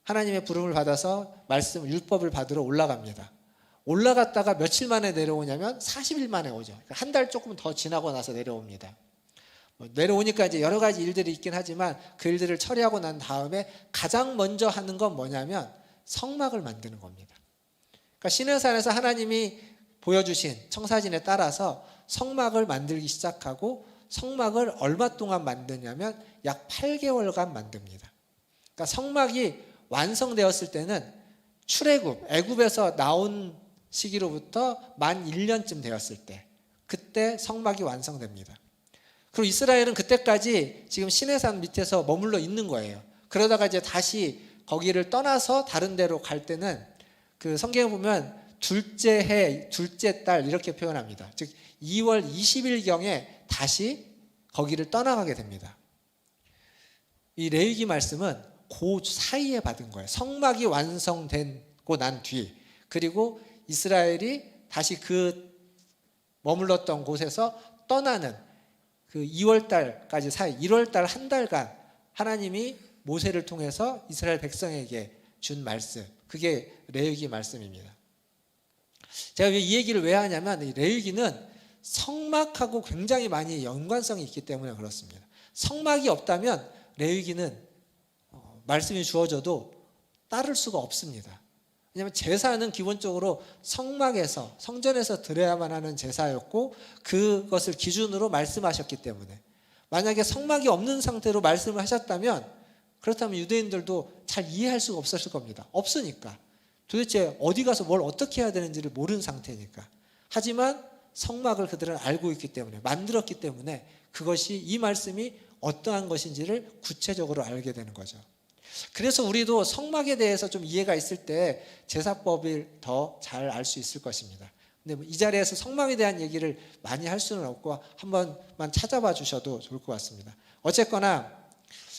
[SPEAKER 2] 하나님의 부름을 받아서 말씀, 율법을 받으러 올라갑니다. 올라갔다가 며칠 만에 내려오냐면 40일 만에 오죠. 한 달 조금 더 지나고 나서 내려옵니다. 내려오니까 이제 여러 가지 일들이 있긴 하지만 그 일들을 처리하고 난 다음에 가장 먼저 하는 건 뭐냐면 성막을 만드는 겁니다. 그러니까 시내산에서 하나님이 보여주신 청사진에 따라서 성막을 만들기 시작하고, 성막을 얼마 동안 만드냐면 약 8개월간 만듭니다. 그러니까 성막이 완성되었을 때는 출애굽, 애굽에서 나온 시기로부터 만 1년쯤 되었을 때, 그때 성막이 완성됩니다. 그리고 이스라엘은 그때까지 지금 시내산 밑에서 머물러 있는 거예요. 그러다가 이제 다시 거기를 떠나서 다른 데로 갈 때는 그 성경에 보면 둘째 해, 둘째 달 이렇게 표현합니다. 즉 2월 20일경에 다시 거기를 떠나가게 됩니다. 이 레위기 말씀은 그 사이에 받은 거예요. 성막이 완성되고 난 뒤, 그리고 이스라엘이 다시 그 머물렀던 곳에서 떠나는 그 2월달까지 사이, 1월달 한 달간 하나님이 모세를 통해서 이스라엘 백성에게 준 말씀, 그게 레위기 말씀입니다. 제가 이 얘기를 왜 하냐면 이 레위기는 성막하고 굉장히 많이 연관성이 있기 때문에 그렇습니다. 성막이 없다면 레위기는 말씀이 주어져도 따를 수가 없습니다. 왜냐하면 제사는 기본적으로 성막에서, 성전에서 드려야만 하는 제사였고, 그것을 기준으로 말씀하셨기 때문에 만약에 성막이 없는 상태로 말씀을 하셨다면, 그렇다면 유대인들도 잘 이해할 수가 없었을 겁니다. 없으니까. 도대체 어디 가서 뭘 어떻게 해야 되는지를 모르는 상태니까. 하지만 성막을 그들은 알고 있기 때문에, 만들었기 때문에 그것이, 이 말씀이 어떠한 것인지를 구체적으로 알게 되는 거죠. 그래서 우리도 성막에 대해서 좀 이해가 있을 때 제사법을 더 잘 알 수 있을 것입니다. 근데 이 자리에서 성막에 대한 얘기를 많이 할 수는 없고 한 번만 찾아봐 주셔도 좋을 것 같습니다. 어쨌거나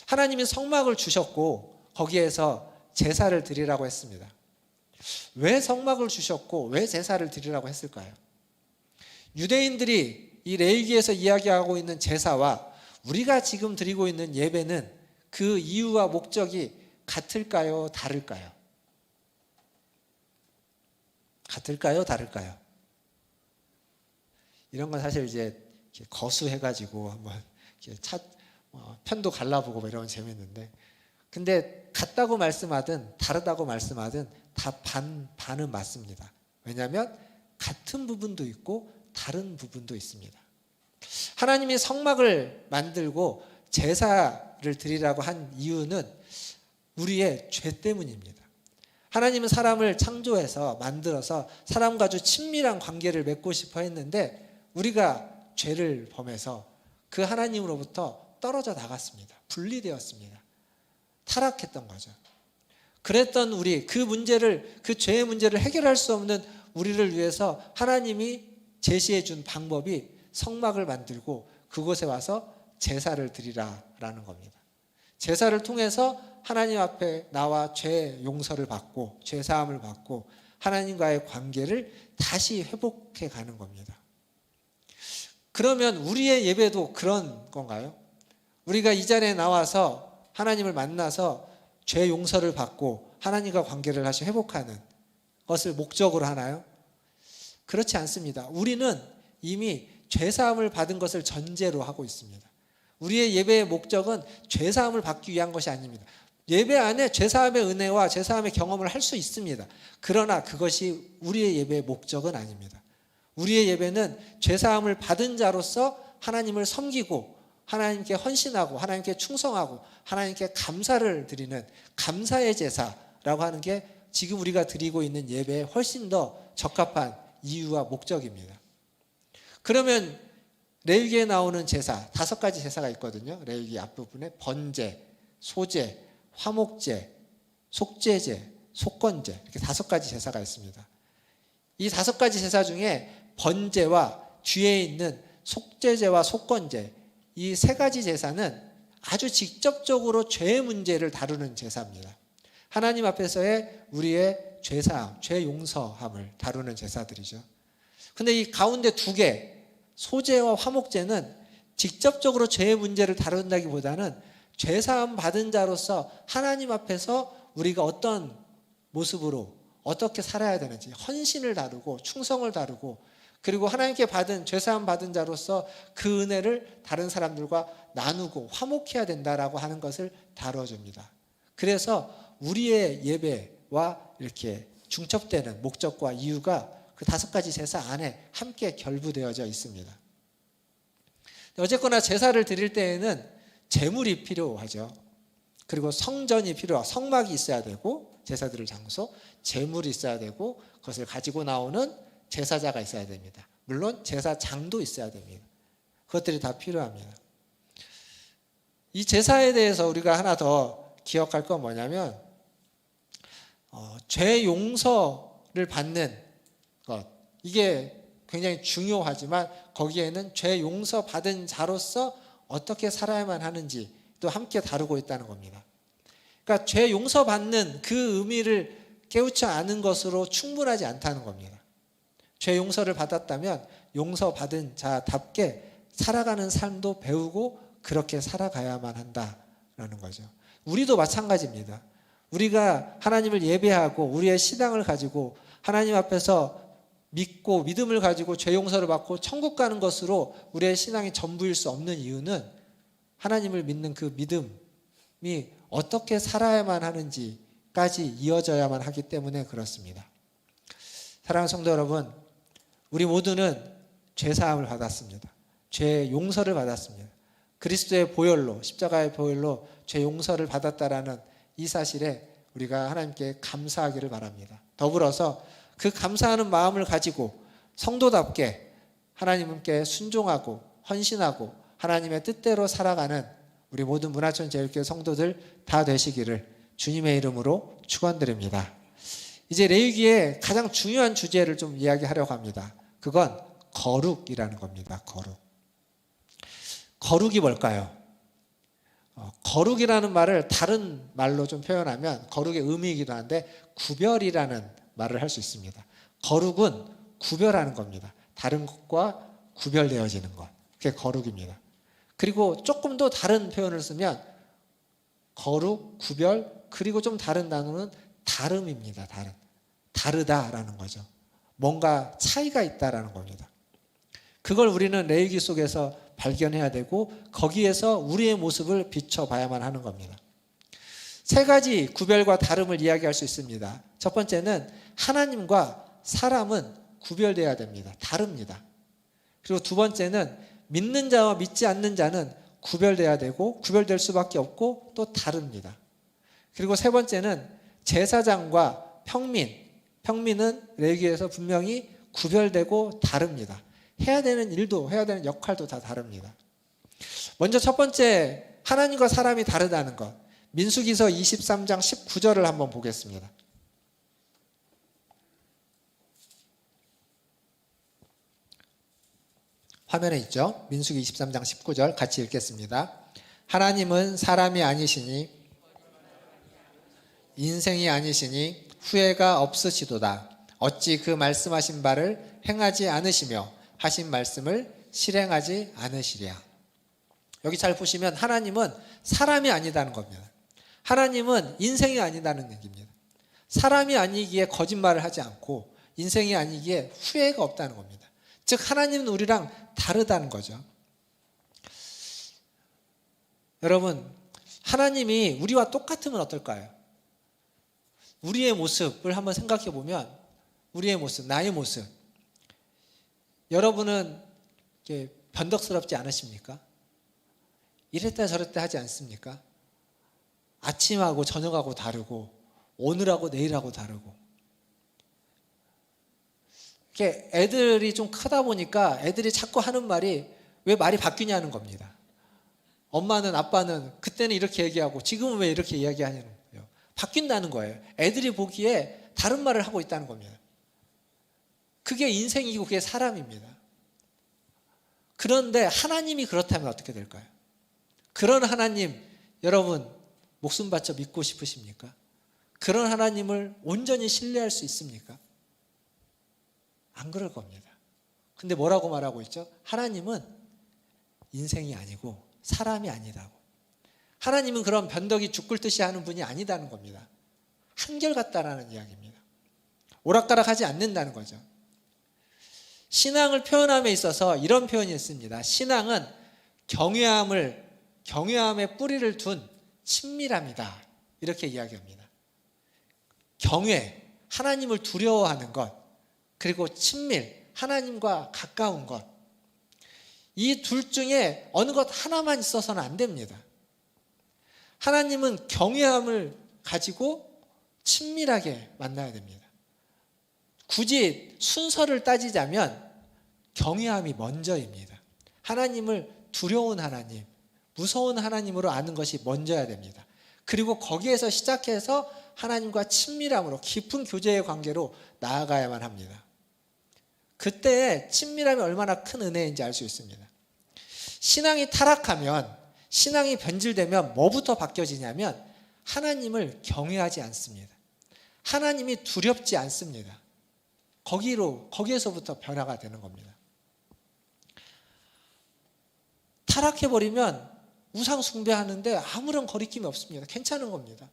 [SPEAKER 2] 하나님이 성막을 주셨고 거기에서 제사를 드리라고 했습니다. 왜 성막을 주셨고 왜 제사를 드리라고 했을까요? 유대인들이 이 레위기에서 이야기하고 있는 제사와 우리가 지금 드리고 있는 예배는 그 이유와 목적이 같을까요? 다를까요? 같을까요? 다를까요? 이런 건 사실 이제 거수해가지고 한번 편도 갈라보고 이러면 재밌는데, 근데 같다고 말씀하든 다르다고 말씀하든 다 반은 맞습니다. 왜냐하면 같은 부분도 있고 다른 부분도 있습니다. 하나님이 성막을 만들고 제사를 제사를 드리라고 한 이유는 우리의 죄 때문입니다. 하나님은 사람을 창조해서 만들어서 사람과 아주 친밀한 관계를 맺고 싶어 했는데 우리가 죄를 범해서 그 하나님으로부터 떨어져 나갔습니다. 분리되었습니다. 타락했던 거죠. 그랬던 우리, 그 죄의 문제를 해결할 수 없는 우리를 위해서 하나님이 제시해 준 방법이 성막을 만들고 그곳에 와서 제사를 드리라라는 겁니다. 제사를 통해서 하나님 앞에 나와 죄 용서를 받고 죄 사함을 받고 하나님과의 관계를 다시 회복해 가는 겁니다. 그러면 우리의 예배도 그런 건가요? 우리가 이 자리에 나와서 하나님을 만나서 죄 용서를 받고 하나님과 관계를 다시 회복하는 것을 목적으로 하나요? 그렇지 않습니다. 우리는 이미 죄사함을 받은 것을 전제로 하고 있습니다. 우리의 예배의 목적은 죄사함을 받기 위한 것이 아닙니다. 예배 안에 죄사함의 은혜와 죄사함의 경험을 할 수 있습니다. 그러나 그것이 우리의 예배의 목적은 아닙니다. 우리의 예배는 죄사함을 받은 자로서 하나님을 섬기고 하나님께 헌신하고 하나님께 충성하고 하나님께 감사를 드리는 감사의 제사라고 하는 게 지금 우리가 드리고 있는 예배에 훨씬 더 적합한 이유와 목적입니다. 그러면 레위기에 나오는 제사 5가지 제사가 있거든요. 레위기 앞부분에 번제, 소제, 화목제, 속죄제, 속건제 이렇게 5가지 제사가 있습니다. 이 5가지 제사 중에 번제와 뒤에 있는 속죄제와 속건제 이 3가지 제사는 아주 직접적으로 죄의 문제를 다루는 제사입니다. 하나님 앞에서의 우리의 죄사함, 죄 용서함을 다루는 제사들이죠. 근데 이 가운데 2개 소제와 화목제는 직접적으로 죄의 문제를 다룬다기보다는 죄사함 받은 자로서 하나님 앞에서 우리가 어떤 모습으로 어떻게 살아야 되는지 헌신을 다루고 충성을 다루고 그리고 하나님께 받은 죄사함 받은 자로서 그 은혜를 다른 사람들과 나누고 화목해야 된다라고 하는 것을 다뤄줍니다. 그래서 우리의 예배와 이렇게 중첩되는 목적과 이유가 그 5가지 제사 안에 함께 결부되어져 있습니다. 어쨌거나 제사를 드릴 때에는 제물이 필요하죠. 그리고 성전이 필요하고 성막이 있어야 되고 제사 드릴 장소, 제물이 있어야 되고 그것을 가지고 나오는 제사자가 있어야 됩니다. 물론 제사장도 있어야 됩니다. 그것들이 다 필요합니다. 이 제사에 대해서 우리가 하나 더 기억할 건 뭐냐면 죄 용서를 받는 것 이게 굉장히 중요하지만 거기에는 죄 용서 받은 자로서 어떻게 살아야만 하는지 또 함께 다루고 있다는 겁니다. 그러니까 죄 용서 받는 그 의미를 깨우치 않은 것으로 충분하지 않다는 겁니다. 죄 용서를 받았다면 용서받은 자답게 살아가는 삶도 배우고 그렇게 살아가야만 한다라는 거죠. 우리도 마찬가지입니다. 우리가 하나님을 예배하고 우리의 신앙을 가지고 하나님 앞에서 믿고 믿음을 가지고 죄 용서를 받고 천국 가는 것으로 우리의 신앙이 전부일 수 없는 이유는 하나님을 믿는 그 믿음이 어떻게 살아야만 하는지까지 이어져야만 하기 때문에 그렇습니다. 사랑하는 성도 여러분, 우리 모두는 죄사함을 받았습니다. 죄 용서를 받았습니다. 그리스도의 보혈로 십자가의 보혈로 죄 용서를 받았다라는 이 사실에 우리가 하나님께 감사하기를 바랍니다. 더불어서 그 감사하는 마음을 가지고 성도답게 하나님께 순종하고 헌신하고 하나님의 뜻대로 살아가는 우리 모든 문화촌 제일교회 성도들 다 되시기를 주님의 이름으로 축원드립니다. 이제 레위기의 가장 중요한 주제를 좀 이야기하려고 합니다. 그건 거룩이라는 겁니다. 거룩이 뭘까요? 거룩이라는 말을 다른 말로 좀 표현하면 거룩의 의미이기도 한데 구별이라는 말을 할 수 있습니다. 거룩은 구별하는 겁니다. 다른 것과 구별되어지는 것. 그게 거룩입니다. 그리고 조금 더 다른 표현을 쓰면 거룩, 구별, 그리고 좀 다른 단어는 다름입니다. 다르다라는 거죠. 뭔가 차이가 있다라는 겁니다. 그걸 우리는 레위기 속에서 발견해야 되고 거기에서 우리의 모습을 비춰봐야만 하는 겁니다. 3가지 구별과 다름을 이야기할 수 있습니다. 첫 번째는 하나님과 사람은 구별돼야 됩니다. 다릅니다. 그리고 2번째는 믿는 자와 믿지 않는 자는 구별돼야 되고 구별될 수밖에 없고 또 다릅니다. 그리고 세 번째는 제사장과 평민은 레위기에서 분명히 구별되고 다릅니다. 해야 되는 일도 해야 되는 역할도 다 다릅니다. 먼저 첫 번째, 하나님과 사람이 다르다는 것. 민수기서 23장 19절을 한번 보겠습니다. 화면에 있죠? 민수기 23장 19절 같이 읽겠습니다. 하나님은 사람이 아니시니 인생이 아니시니 후회가 없으시도다. 어찌 그 말씀하신 바를 행하지 않으시며 하신 말씀을 실행하지 않으시랴. 여기 잘 보시면 하나님은 사람이 아니다는 겁니다. 하나님은 인생이 아니다는 얘기입니다. 사람이 아니기에 거짓말을 하지 않고 인생이 아니기에 후회가 없다는 겁니다. 즉 하나님은 우리랑 다르다는 거죠. 여러분, 하나님이 우리와 똑같으면 어떨까요? 우리의 모습을 한번 생각해 보면, 우리의 모습, 나의 모습, 여러분은 변덕스럽지 않으십니까? 이랬다 저랬다 하지 않습니까? 아침하고 저녁하고 다르고 오늘하고 내일하고 다르고. 이렇게 애들이 좀 크다 보니까 애들이 자꾸 하는 말이 왜 말이 바뀌냐는 겁니다. 엄마는 아빠는 그때는 이렇게 얘기하고 지금은 왜 이렇게 이야기하냐는 거예요. 바뀐다는 거예요. 애들이 보기에 다른 말을 하고 있다는 겁니다. 그게 인생이고 그게 사람입니다. 그런데 하나님이 그렇다면 어떻게 될까요? 그런 하나님, 여러분 목숨 바쳐 믿고 싶으십니까? 그런 하나님을 온전히 신뢰할 수 있습니까? 안 그럴 겁니다. 근데 뭐라고 말하고 있죠? 하나님은 인생이 아니고 사람이 아니다고. 하나님은 그런 변덕이 죽을 듯이 하는 분이 아니다는 겁니다. 한결같다라는 이야기입니다. 오락가락하지 않는다는 거죠. 신앙을 표현함에 있어서 이런 표현이 있습니다. 신앙은 경외함에 뿌리를 둔 친밀함이다. 이렇게 이야기합니다. 경외, 하나님을 두려워하는 것, 그리고 친밀, 하나님과 가까운 것. 이 둘 중에 어느 것 하나만 있어서는 안 됩니다. 하나님은 경외함을 가지고 친밀하게 만나야 됩니다. 굳이 순서를 따지자면 경외함이 먼저입니다. 하나님을 두려운 하나님, 무서운 하나님으로 아는 것이 먼저야 됩니다. 그리고 거기에서 시작해서 하나님과 친밀함으로 깊은 교제의 관계로 나아가야만 합니다. 그때 친밀함이 얼마나 큰 은혜인지 알 수 있습니다. 신앙이 타락하면, 신앙이 변질되면 뭐부터 바뀌어지냐면 하나님을 경외하지 않습니다. 하나님이 두렵지 않습니다. 거기에서부터 변화가 되는 겁니다. 타락해버리면 우상 숭배하는데 아무런 거리낌이 없습니다. 괜찮은 겁니다.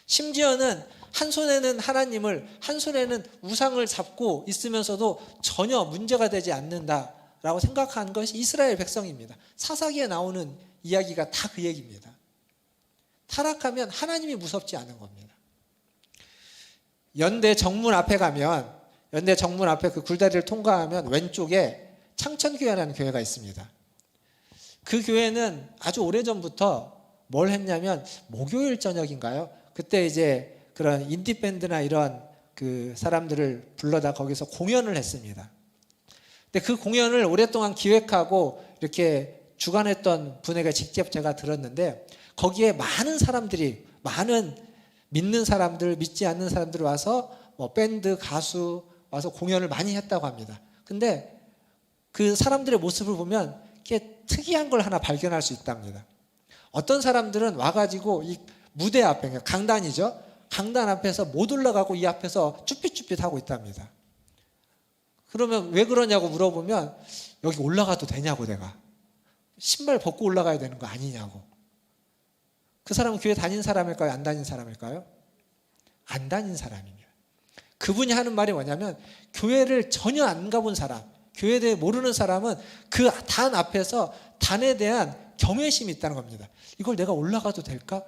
[SPEAKER 2] 심지어는 한 손에는 하나님을, 한 손에는 우상을 잡고 있으면서도 전혀 문제가 되지 않는다라고 생각하는 것이 이스라엘 백성입니다. 사사기에 나오는 이야기가 다 그 얘기입니다. 타락하면 하나님이 무섭지 않은 겁니다. 연대 정문 앞에 가면, 연대 정문 앞에 그 굴다리를 통과하면 왼쪽에 창천교회라는 교회가 있습니다. 그 교회는 아주 오래전부터 뭘 했냐면 목요일 저녁인가요? 그때 이제 그런 인디밴드나 이런 그 사람들을 불러다 거기서 공연을 했습니다. 근데 그 공연을 오랫동안 기획하고 이렇게 주관했던 분에게 직접 제가 들었는데 거기에 많은 사람들이, 많은 믿는 사람들, 믿지 않는 사람들 와서 뭐 밴드, 가수 와서 공연을 많이 했다고 합니다. 근데 그 사람들의 모습을 보면 이렇게 특이한 걸 하나 발견할 수 있답니다. 어떤 사람들은 와가지고 이 무대 앞에, 강단이죠. 강단 앞에서 못 올라가고 이 앞에서 쭈삣쭈삣 하고 있답니다. 그러면 왜 그러냐고 물어보면 여기 올라가도 되냐고, 내가 신발 벗고 올라가야 되는 거 아니냐고. 그 사람은 교회 다닌 사람일까요? 안 다닌 사람일까요? 안 다닌 사람입니다. 그분이 하는 말이 뭐냐면 교회를 전혀 안 가본 사람, 교회에 대해 모르는 사람은 그 단 앞에서 단에 대한 경외심이 있다는 겁니다. 이걸 내가 올라가도 될까?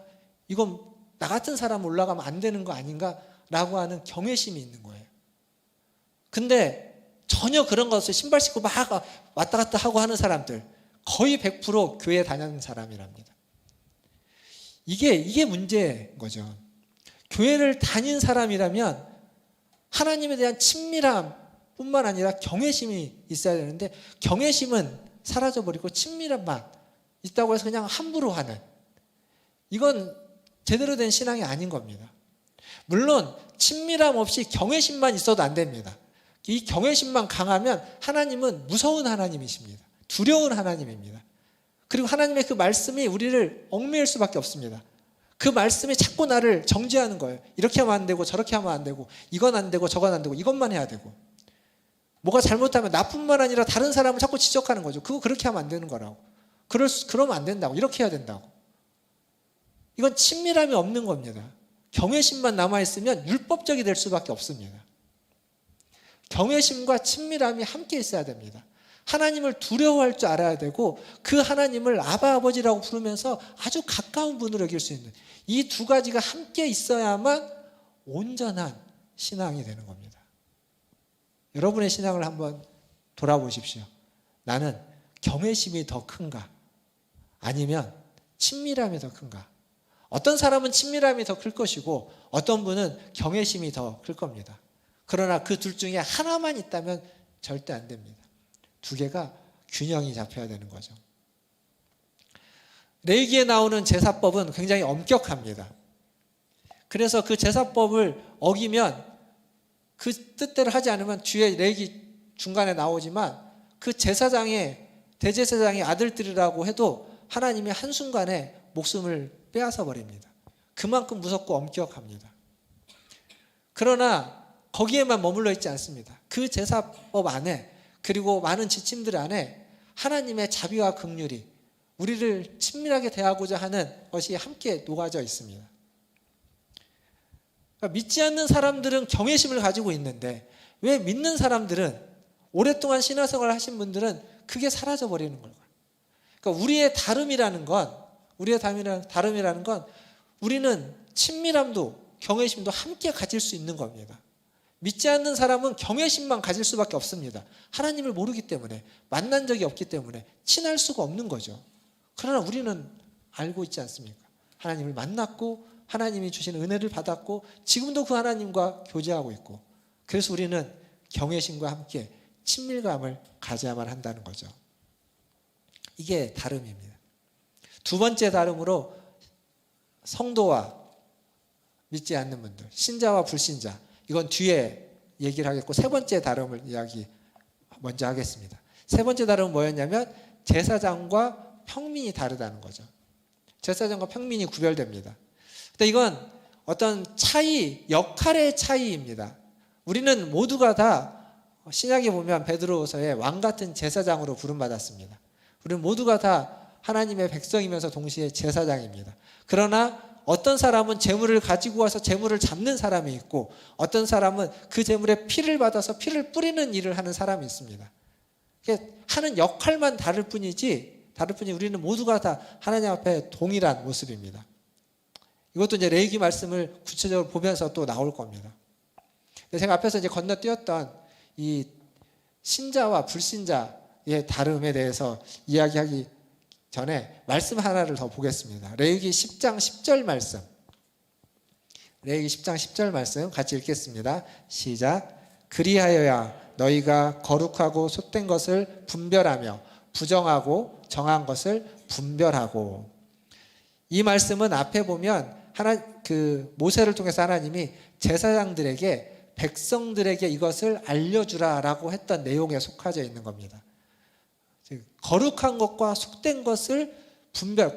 [SPEAKER 2] 이건 나 같은 사람 올라가면 안 되는 거 아닌가? 라고 하는 경외심이 있는 거예요. 근데 전혀 그런 거 없이 신발 신고 막 왔다 갔다 하고 하는 사람들, 거의 100% 교회 다니는 사람이랍니다. 이게 문제인 거죠. 교회를 다닌 사람이라면 하나님에 대한 친밀함 뿐만 아니라 경외심이 있어야 되는데, 경외심은 사라져버리고 친밀함만 있다고 해서 그냥 함부로 하는, 이건 제대로 된 신앙이 아닌 겁니다. 물론 친밀함 없이 경외심만 있어도 안 됩니다. 이 경외심만 강하면 하나님은 무서운 하나님이십니다. 두려운 하나님입니다. 그리고 하나님의 그 말씀이 우리를 얽매일 수밖에 없습니다. 그 말씀이 자꾸 나를 정죄하는 거예요. 이렇게 하면 안 되고 저렇게 하면 안 되고 이건 안 되고 저건 안 되고 이것만 해야 되고, 뭐가 잘못하면 나뿐만 아니라 다른 사람을 자꾸 지적하는 거죠. 그거 그렇게 하면 안 되는 거라고. 그러면 안 된다고. 이렇게 해야 된다고. 이건 친밀함이 없는 겁니다. 경외심만 남아있으면 율법적이 될 수밖에 없습니다. 경외심과 친밀함이 함께 있어야 됩니다. 하나님을 두려워할 줄 알아야 되고, 그 하나님을 아바 아버지라고 부르면서 아주 가까운 분으로 여길 수 있는 이 두 가지가 함께 있어야만 온전한 신앙이 되는 겁니다. 여러분의 신앙을 한번 돌아보십시오. 나는 경외심이 더 큰가? 아니면 친밀함이 더 큰가? 어떤 사람은 친밀함이 더 클 것이고 어떤 분은 경외심이 더 클 겁니다. 그러나 그 둘 중에 하나만 있다면 절대 안 됩니다. 두 개가 균형이 잡혀야 되는 거죠. 레위기에 나오는 제사법은 굉장히 엄격합니다. 그래서 그 제사법을 어기면, 그 뜻대로 하지 않으면, 뒤에 레위기 중간에 나오지만 그 제사장의, 대제사장의 아들들이라고 해도 하나님이 한순간에 목숨을 빼앗아 버립니다. 그만큼 무섭고 엄격합니다. 그러나 거기에만 머물러 있지 않습니다. 그 제사법 안에, 그리고 많은 지침들 안에 하나님의 자비와 긍휼이 우리를 친밀하게 대하고자 하는 것이 함께 녹아져 있습니다. 그러니까 믿지 않는 사람들은 경외심을 가지고 있는데, 왜 믿는 사람들은, 오랫동안 신앙생활을 하신 분들은 그게 사라져 버리는 걸까요? 그러니까 우리의 다름이라는 건 우리는 친밀함도 경외심도 함께 가질 수 있는 겁니다. 믿지 않는 사람은 경외심만 가질 수밖에 없습니다. 하나님을 모르기 때문에, 만난 적이 없기 때문에 친할 수가 없는 거죠. 그러나 우리는 알고 있지 않습니까? 하나님을 만났고 하나님이 주시는 은혜를 받았고 지금도 그 하나님과 교제하고 있고, 그래서 우리는 경외심과 함께 친밀감을 가져야만 한다는 거죠. 이게 다름입니다. 두 번째 다름으로 성도와 믿지 않는 분들, 신자와 불신자, 이건 뒤에 얘기를 하겠고, 세 번째 다름을 이야기 먼저 하겠습니다. 세 번째 다름은 뭐였냐면 제사장과 평민이 다르다는 거죠. 제사장과 평민이 구별됩니다. 근데 이건 어떤 차이, 역할의 차이입니다. 우리는 모두가 다 신약에 보면 베드로서에 왕 같은 제사장으로 부름받았습니다. 우리는 모두가 다 하나님의 백성이면서 동시에 제사장입니다. 그러나 어떤 사람은 재물을 가지고 와서 재물을 잡는 사람이 있고, 어떤 사람은 그 재물에 피를 받아서 피를 뿌리는 일을 하는 사람이 있습니다. 하는 역할만 다를 뿐이지 우리는 모두가 다 하나님 앞에 동일한 모습입니다. 이것도 이제 레위기 말씀을 구체적으로 보면서 또 나올 겁니다. 제가 앞에서 이제 건너뛰었던 이 신자와 불신자의 다름에 대해서 이야기하기 전에 말씀 하나를 더 보겠습니다. 레위기 10장 10절 말씀. 레위기 10장 10절 말씀 같이 읽겠습니다. 시작. 그리하여야 너희가 거룩하고 속된 것을 분별하며 부정하고 정한 것을 분별하고. 이 말씀은 앞에 보면 모세를 통해서 하나님이 제사장들에게, 백성들에게 이것을 알려주라라고 했던 내용에 속하져 있는 겁니다. 거룩한 것과 속된 것을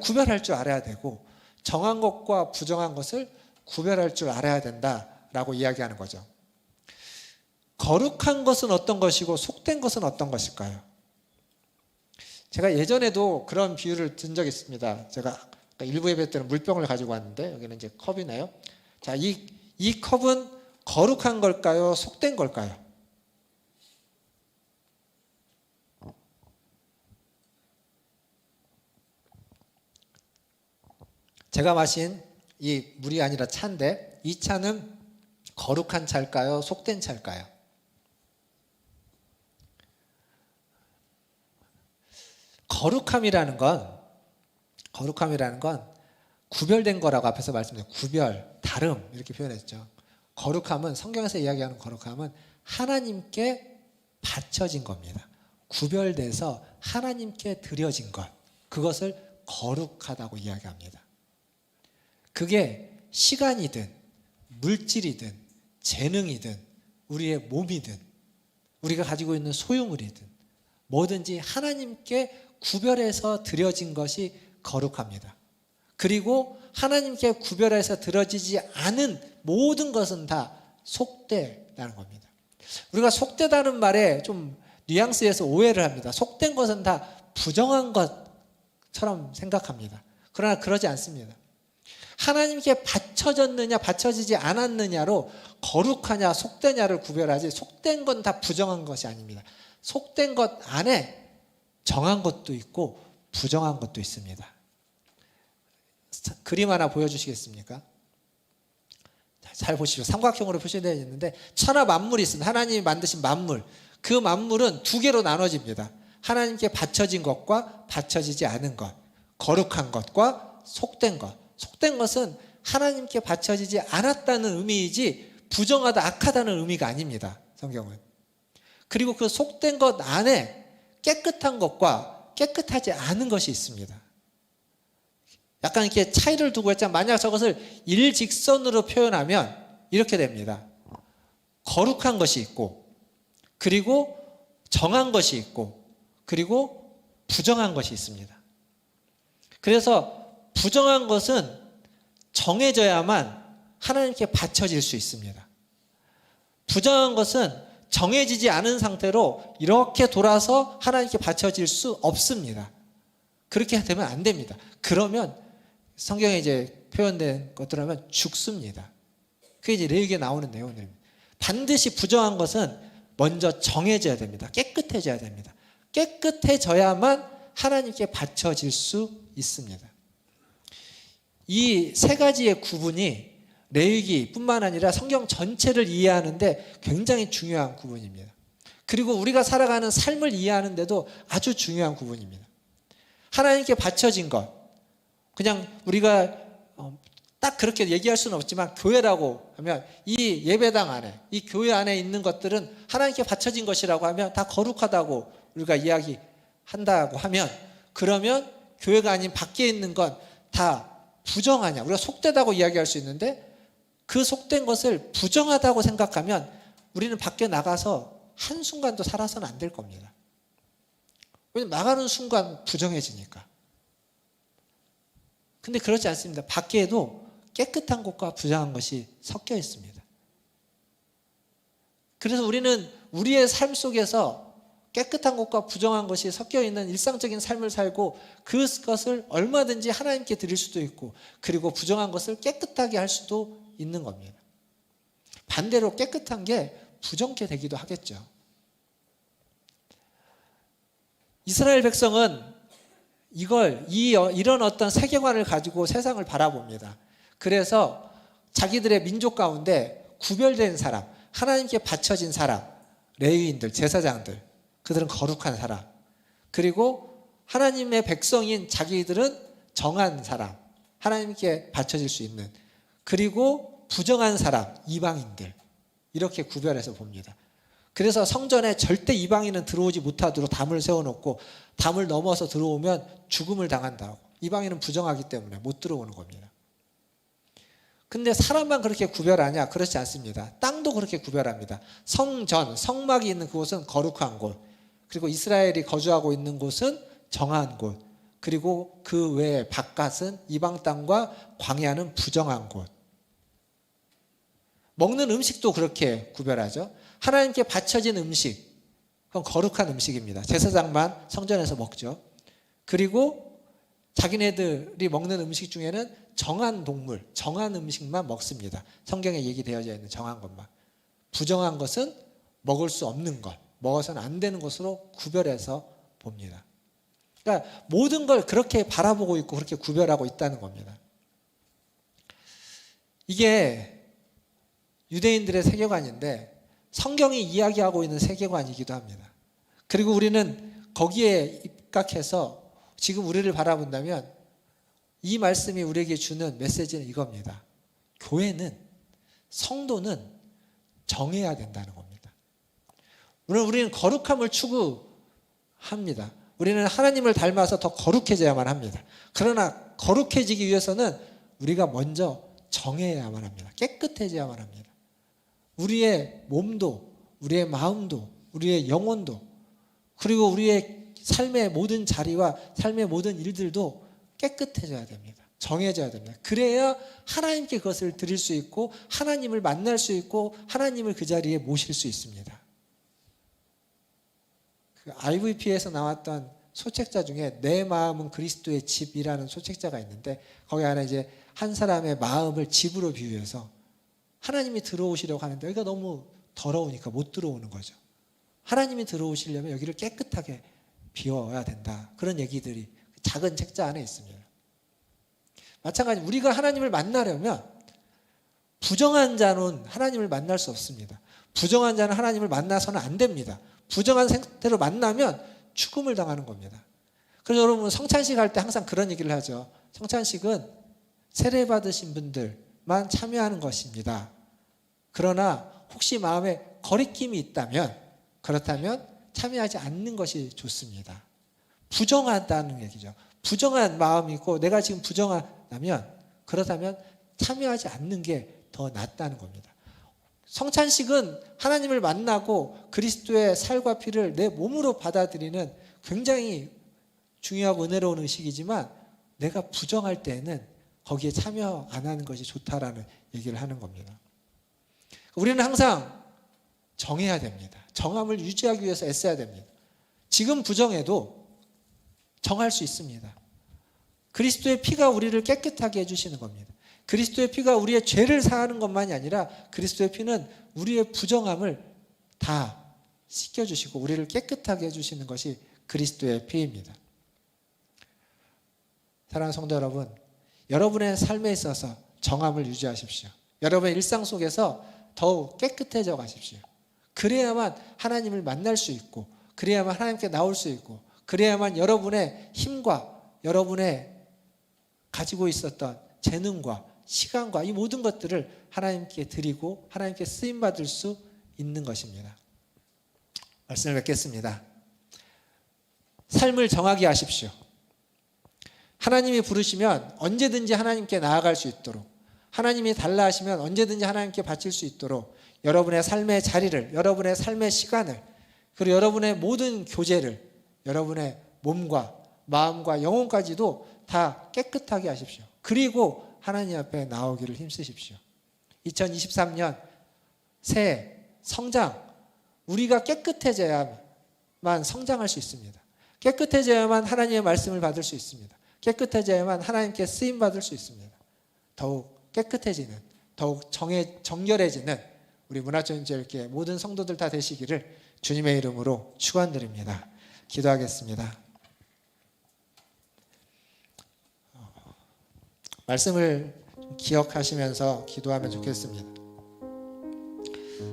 [SPEAKER 2] 구별할 줄 알아야 되고, 정한 것과 부정한 것을 구별할 줄 알아야 된다라고 이야기하는 거죠. 거룩한 것은 어떤 것이고 속된 것은 어떤 것일까요? 제가 예전에도 그런 비유를 든 적이 있습니다. 제가 일부 예배 때는 물병을 가지고 왔는데, 여기는 이제 컵이네요. 자, 이 컵은 거룩한 걸까요? 속된 걸까요? 제가 마신 이 물이 아니라 차인데, 이 차는 거룩한 차일까요? 속된 차일까요? 거룩함이라는 건 구별된 거라고 앞에서 말씀드렸죠. 구별, 다름 이렇게 표현했죠. 거룩함은, 성경에서 이야기하는 거룩함은 하나님께 바쳐진 겁니다. 구별돼서 하나님께 드려진 것, 그것을 거룩하다고 이야기합니다. 그게 시간이든 물질이든 재능이든 우리의 몸이든 우리가 가지고 있는 소유물이든 뭐든지 하나님께 구별해서 드려진 것이 거룩합니다. 그리고 하나님께 구별해서 드려지지 않은 모든 것은 다 속되다는 겁니다. 우리가 속되다는 말에 좀 뉘앙스에서 오해를 합니다. 속된 것은 다 부정한 것처럼 생각합니다. 그러나 그러지 않습니다. 하나님께 바쳐졌느냐 바쳐지지 않았느냐로 거룩하냐 속되냐를 구별하지, 속된 건 다 부정한 것이 아닙니다. 속된 것 안에 정한 것도 있고 부정한 것도 있습니다. 그림 하나 보여주시겠습니까? 잘 보시죠. 삼각형으로 표시되어 있는데 천하 만물이 있습니다. 하나님이 만드신 만물, 그 만물은 두 개로 나눠집니다. 하나님께 바쳐진 것과 바쳐지지 않은 것, 거룩한 것과 속된 것. 속된 것은 하나님께 바쳐지지 않았다는 의미이지 부정하다, 악하다는 의미가 아닙니다. 성경은. 그리고 그 속된 것 안에 깨끗한 것과 깨끗하지 않은 것이 있습니다. 약간 이렇게 차이를 두고 했지만 만약 저것을 일직선으로 표현하면 이렇게 됩니다. 거룩한 것이 있고, 그리고 정한 것이 있고, 그리고 부정한 것이 있습니다. 그래서 부정한 것은 정해져야만 하나님께 바쳐질 수 있습니다. 부정한 것은 정해지지 않은 상태로 이렇게 돌아서 하나님께 바쳐질 수 없습니다. 그렇게 되면 안 됩니다. 그러면 성경에 이제 표현된 것들 하면 죽습니다. 그게 이제 레위기에 나오는 내용입니다. 반드시 부정한 것은 먼저 정해져야 됩니다. 깨끗해져야 됩니다. 깨끗해져야만 하나님께 바쳐질 수 있습니다. 이 세 가지의 구분이 레위기뿐만 아니라 성경 전체를 이해하는데 굉장히 중요한 구분입니다. 그리고 우리가 살아가는 삶을 이해하는데도 아주 중요한 구분입니다. 하나님께 바쳐진 것, 그냥 우리가 딱 그렇게 얘기할 수는 없지만 교회라고 하면 이 예배당 안에, 이 교회 안에 있는 것들은 하나님께 바쳐진 것이라고 하면 다 거룩하다고 우리가 이야기한다고 하면, 그러면 교회가 아닌 밖에 있는 건 다 부정하냐, 우리가 속되다고 이야기할 수 있는데 그 속된 것을 부정하다고 생각하면 우리는 밖에 나가서 한순간도 살아서는 안 될 겁니다. 왜냐면 나가는 순간 부정해지니까. 근데 그렇지 않습니다. 밖에도 깨끗한 것과 부정한 것이 섞여 있습니다. 그래서 우리는 우리의 삶 속에서 깨끗한 것과 부정한 것이 섞여 있는 일상적인 삶을 살고 그것을 얼마든지 하나님께 드릴 수도 있고, 그리고 부정한 것을 깨끗하게 할 수도 있는 겁니다. 반대로 깨끗한 게 부정케 되기도 하겠죠. 이스라엘 백성은 이런 어떤 세계관을 가지고 세상을 바라봅니다. 그래서 자기들의 민족 가운데 구별된 사람, 하나님께 바쳐진 사람, 레위인들, 제사장들, 그들은 거룩한 사람, 그리고 하나님의 백성인 자기들은 정한 사람, 하나님께 바쳐질 수 있는, 그리고 부정한 사람, 이방인들, 이렇게 구별해서 봅니다. 그래서 성전에 절대 이방인은 들어오지 못하도록 담을 세워놓고 담을 넘어서 들어오면 죽음을 당한다고. 이방인은 부정하기 때문에 못 들어오는 겁니다. 근데 사람만 그렇게 구별하냐? 그렇지 않습니다. 땅도 그렇게 구별합니다. 성전, 성막이 있는 그곳은 거룩한 곳, 그리고 이스라엘이 거주하고 있는 곳은 정한 곳, 그리고 그 외에 바깥은 이방 땅과 광야는 부정한 곳. 먹는 음식도 그렇게 구별하죠. 하나님께 바쳐진 음식, 그건 거룩한 음식입니다. 제사장만 성전에서 먹죠. 그리고 자기네들이 먹는 음식 중에는 정한 동물, 정한 음식만 먹습니다. 성경에 얘기되어져 있는 정한 것만. 부정한 것은 먹을 수 없는 것, 먹어서는 안 되는 것으로 구별해서 봅니다. 그러니까 모든 걸 그렇게 바라보고 있고 그렇게 구별하고 있다는 겁니다. 이게 유대인들의 세계관인데 성경이 이야기하고 있는 세계관이기도 합니다. 그리고 우리는 거기에 입각해서 지금 우리를 바라본다면 이 말씀이 우리에게 주는 메시지는 이겁니다. 교회는, 성도는 정해야 된다는 겁니다. 물론 우리는 거룩함을 추구합니다. 우리는 하나님을 닮아서 더 거룩해져야만 합니다. 그러나 거룩해지기 위해서는 우리가 먼저 정해야만 합니다. 깨끗해져야만 합니다. 우리의 몸도, 우리의 마음도, 우리의 영혼도, 그리고 우리의 삶의 모든 자리와 삶의 모든 일들도 깨끗해져야 됩니다. 정해져야 됩니다. 그래야 하나님께 그것을 드릴 수 있고 하나님을 만날 수 있고 하나님을 그 자리에 모실 수 있습니다. 그 IVP에서 나왔던 소책자 중에 내 마음은 그리스도의 집이라는 소책자가 있는데, 거기 안에 이제 한 사람의 마음을 집으로 비유해서 하나님이 들어오시려고 하는데 여기가 너무 더러우니까 못 들어오는 거죠. 하나님이 들어오시려면 여기를 깨끗하게 비워야 된다. 그런 얘기들이 작은 책자 안에 있습니다. 마찬가지로 우리가 하나님을 만나려면 부정한 자는 하나님을 만날 수 없습니다. 부정한 자는 하나님을 만나서는 안 됩니다. 부정한 상태로 만나면 죽음을 당하는 겁니다. 그래서 여러분 성찬식 할 때 항상 그런 얘기를 하죠. 성찬식은 세례 받으신 분들만 참여하는 것입니다. 그러나 혹시 마음에 거리낌이 있다면, 그렇다면 참여하지 않는 것이 좋습니다. 부정하다는 얘기죠. 부정한 마음이 있고 내가 지금 부정하다면, 그렇다면 참여하지 않는 게 더 낫다는 겁니다. 성찬식은 하나님을 만나고 그리스도의 살과 피를 내 몸으로 받아들이는 굉장히 중요하고 은혜로운 의식이지만, 내가 부정할 때에는 거기에 참여 안 하는 것이 좋다라는 얘기를 하는 겁니다. 우리는 항상 정해야 됩니다. 정함을 유지하기 위해서 애써야 됩니다. 지금 부정해도 정할 수 있습니다. 그리스도의 피가 우리를 깨끗하게 해주시는 겁니다. 그리스도의 피가 우리의 죄를 사하는 것만이 아니라 그리스도의 피는 우리의 부정함을 다 씻겨주시고 우리를 깨끗하게 해주시는 것이 그리스도의 피입니다. 사랑하는 성도 여러분, 여러분의 삶에 있어서 정함을 유지하십시오. 여러분의 일상 속에서 더욱 깨끗해져 가십시오. 그래야만 하나님을 만날 수 있고, 그래야만 하나님께 나올 수 있고, 그래야만 여러분의 힘과 여러분의 가지고 있었던 재능과 시간과 이 모든 것들을 하나님께 드리고 하나님께 쓰임받을 수 있는 것입니다. 말씀을 맺겠습니다. 삶을 정하게 하십시오. 하나님이 부르시면 언제든지 하나님께 나아갈 수 있도록, 하나님이 달라 하시면 언제든지 하나님께 바칠 수 있도록 여러분의 삶의 자리를, 여러분의 삶의 시간을, 그리고 여러분의 모든 교제를, 여러분의 몸과 마음과 영혼까지도 다 깨끗하게 하십시오. 그리고 하나님 앞에 나오기를 힘쓰십시오. 2023년 새해 성장, 우리가 깨끗해져야만 성장할 수 있습니다. 깨끗해져야만 하나님의 말씀을 받을 수 있습니다. 깨끗해져야만 하나님께 쓰임받을 수 있습니다. 더욱 깨끗해지는, 더욱 정결해지는 우리 문화전체의 모든 성도들 다 되시기를 주님의 이름으로 축원드립니다. 기도하겠습니다. 말씀을 기억하시면서 기도하면 좋겠습니다.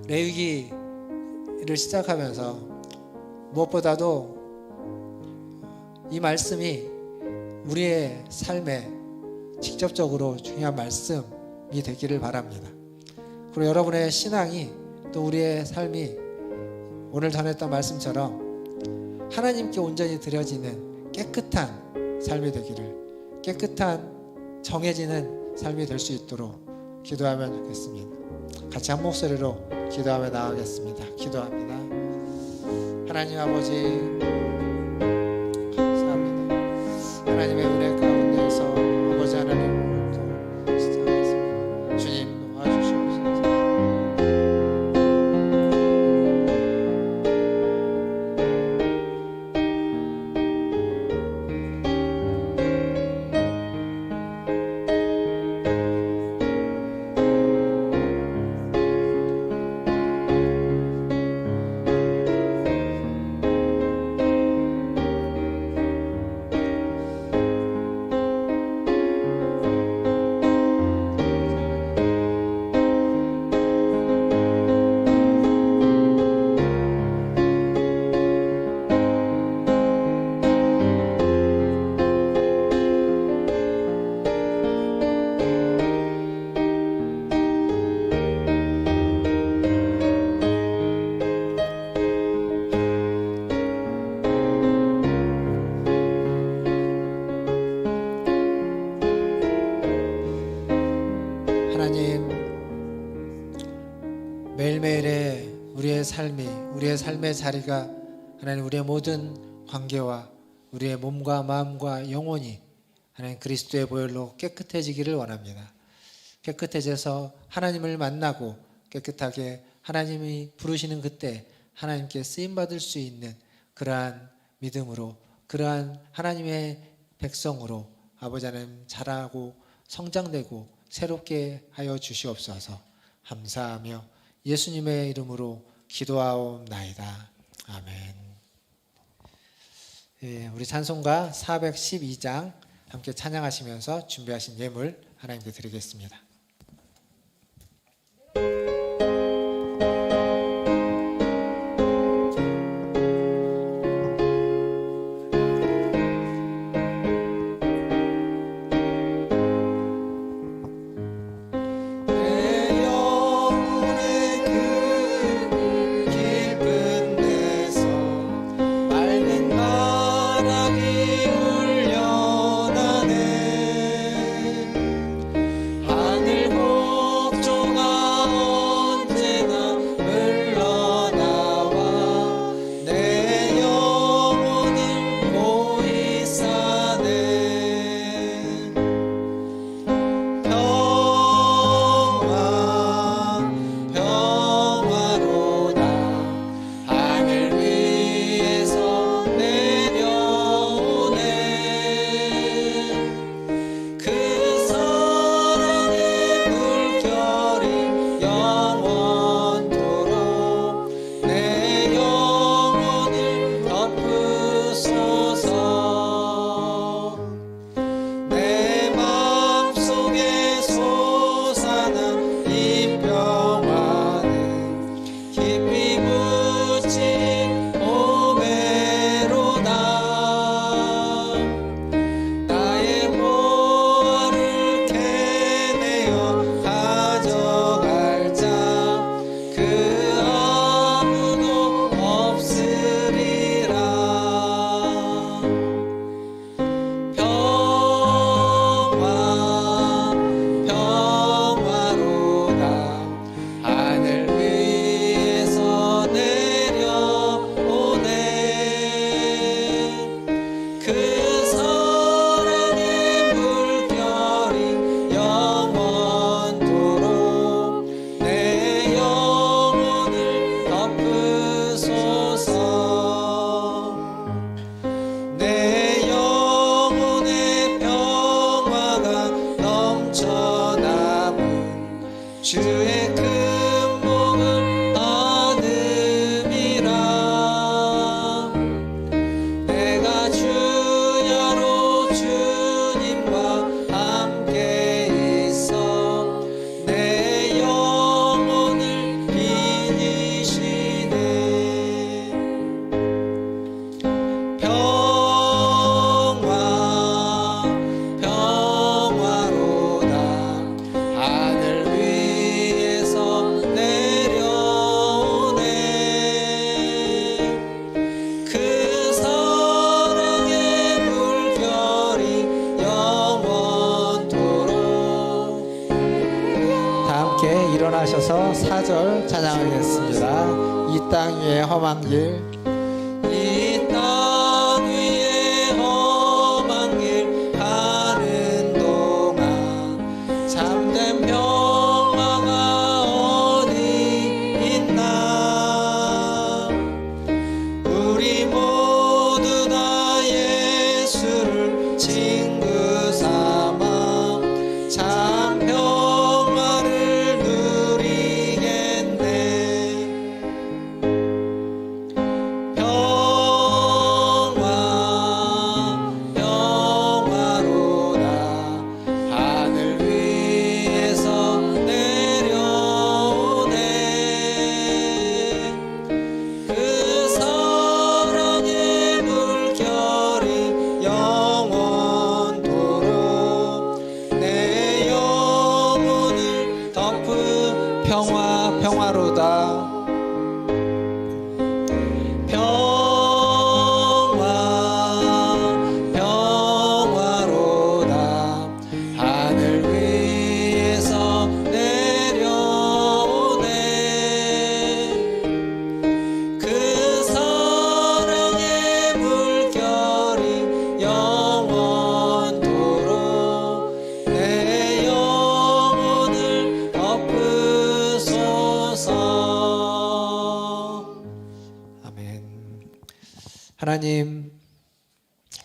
[SPEAKER 2] 레위기를 시작하면서 무엇보다도 이 말씀이 우리의 삶에 직접적으로 중요한 말씀이 되기를 바랍니다. 그리고 여러분의 신앙이 또 우리의 삶이 오늘 전했던 말씀처럼 하나님께 온전히 드려지는 깨끗한 삶이 되기를, 깨끗한 정해지는 삶이 될 수 있도록 기도하면 좋겠습니다. 같이 한 목소리로 기도하며 나아가겠습니다. 기도합니다. 하나님 아버지 감사합니다. 하나님의 은혜 가운데서 아버지 하나님 시작하겠습니다. 주님 도와주시옵소서. 우리의 삶의 자리가 하나님 우리의 모든 관계와 우리의 몸과 마음과 영혼이 하나님 그리스도의 보혈로 깨끗해지기를 원합니다. 깨끗해져서 하나님을 만나고 깨끗하게 하나님이 부르시는 그때 하나님께 쓰임받을 수 있는 그러한 믿음으로, 그러한 하나님의 백성으로 아버지 하나님 자라고 성장되고 새롭게 하여 주시옵소서. 감사하며 예수님의 이름으로 기도하옵나이다. 아멘. 예, 우리 찬송가 412장 함께 찬양하시면서 준비하신 예물 하나님께 드리겠습니다. 일어나셔서 4절 찬양하겠습니다. 이 땅 위에 험한 길,
[SPEAKER 4] 이 땅 위에 험한 길 가는 동안 참된 평화가 어디 있나. 우리 모두 다 예수를 친구 삼아 참 평화를 누리겠네. 평화로다 하늘 위에서 내려오네. 그 사랑의 물결이 영원토록
[SPEAKER 2] 하나님,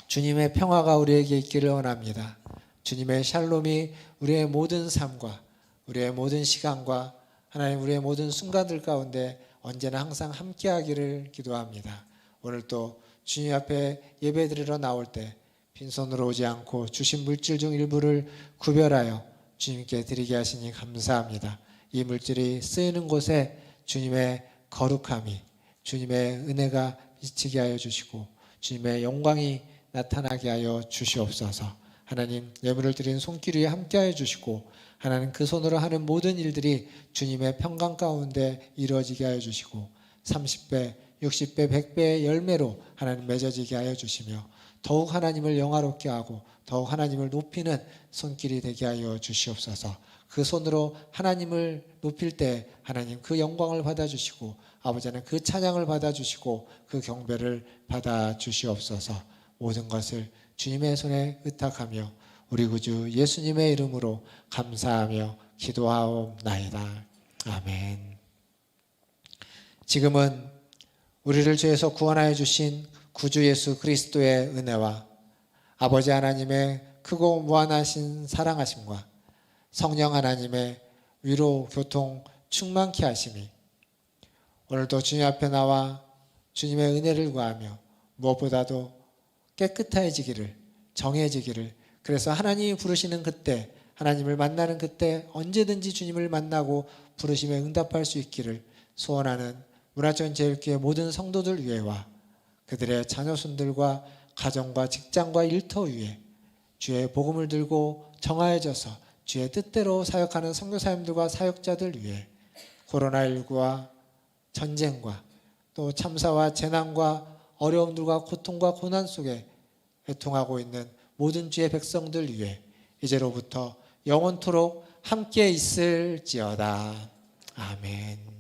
[SPEAKER 2] 주님의 평화가 우리에게 있기를 원합니다. 주님의 샬롬이 우리의 모든 삶과 우리의 모든 시간과 하나님 우리의 모든 순간들 가운데 언제나 항상 함께하기를 기도합니다. 오늘 또 주님 앞에 예배드리러 나올 때 빈손으로 오지 않고 주신 물질 중 일부를 구별하여 주님께 드리게 하시니 감사합니다. 이 물질이 쓰이는 곳에 주님의 거룩함이, 주님의 은혜가 미치게 하여 주시고 주님의 영광이 나타나게 하여 주시옵소서. 하나님, 예물을 드린 손길 위에 함께 하여 주시고 하나님 그 손으로 하는 모든 일들이 주님의 평강 가운데 이루어지게 하여 주시고 30배, 60배, 100배의 열매로 하나님 맺어지게 하여 주시며 더욱 하나님을 영화롭게 하고 더욱 하나님을 높이는 손길이 되게 하여 주시옵소서. 그 손으로 하나님을 높일 때 하나님 그 영광을 받아주시고 아버지는 그 찬양을 받아주시고 그 경배를 받아주시옵소서. 모든 것을 주님의 손에 의탁하며 우리 구주 예수님의 이름으로 감사하며 기도하옵나이다. 아멘. 지금은 우리를 죄에서 구원하여 주신 구주 예수 그리스도의 은혜와 아버지 하나님의 크고 무한하신 사랑하심과 성령 하나님의 위로 교통 충만케 하심이 오늘도 주님 앞에 나와 주님의 은혜를 구하며 무엇보다도 깨끗해지기를, 정해지기를, 그래서 하나님이 부르시는 그때, 하나님을 만나는 그때 언제든지 주님을 만나고 부르심에 응답할 수 있기를 소원하는 문화전제일교회 모든 성도들 위에와 그들의 자녀손들과 가정과 직장과 일터 위에 주의 복음을 들고 정하여져서 주의 뜻대로 사역하는 선교사님들과 사역자들 위해 코로나19와 전쟁과 또 참사와 재난과 어려움들과 고통과 고난 속에 애통하고 있는 모든 주의 백성들 위해 이제로부터 영원토록 함께 있을지어다. 아멘.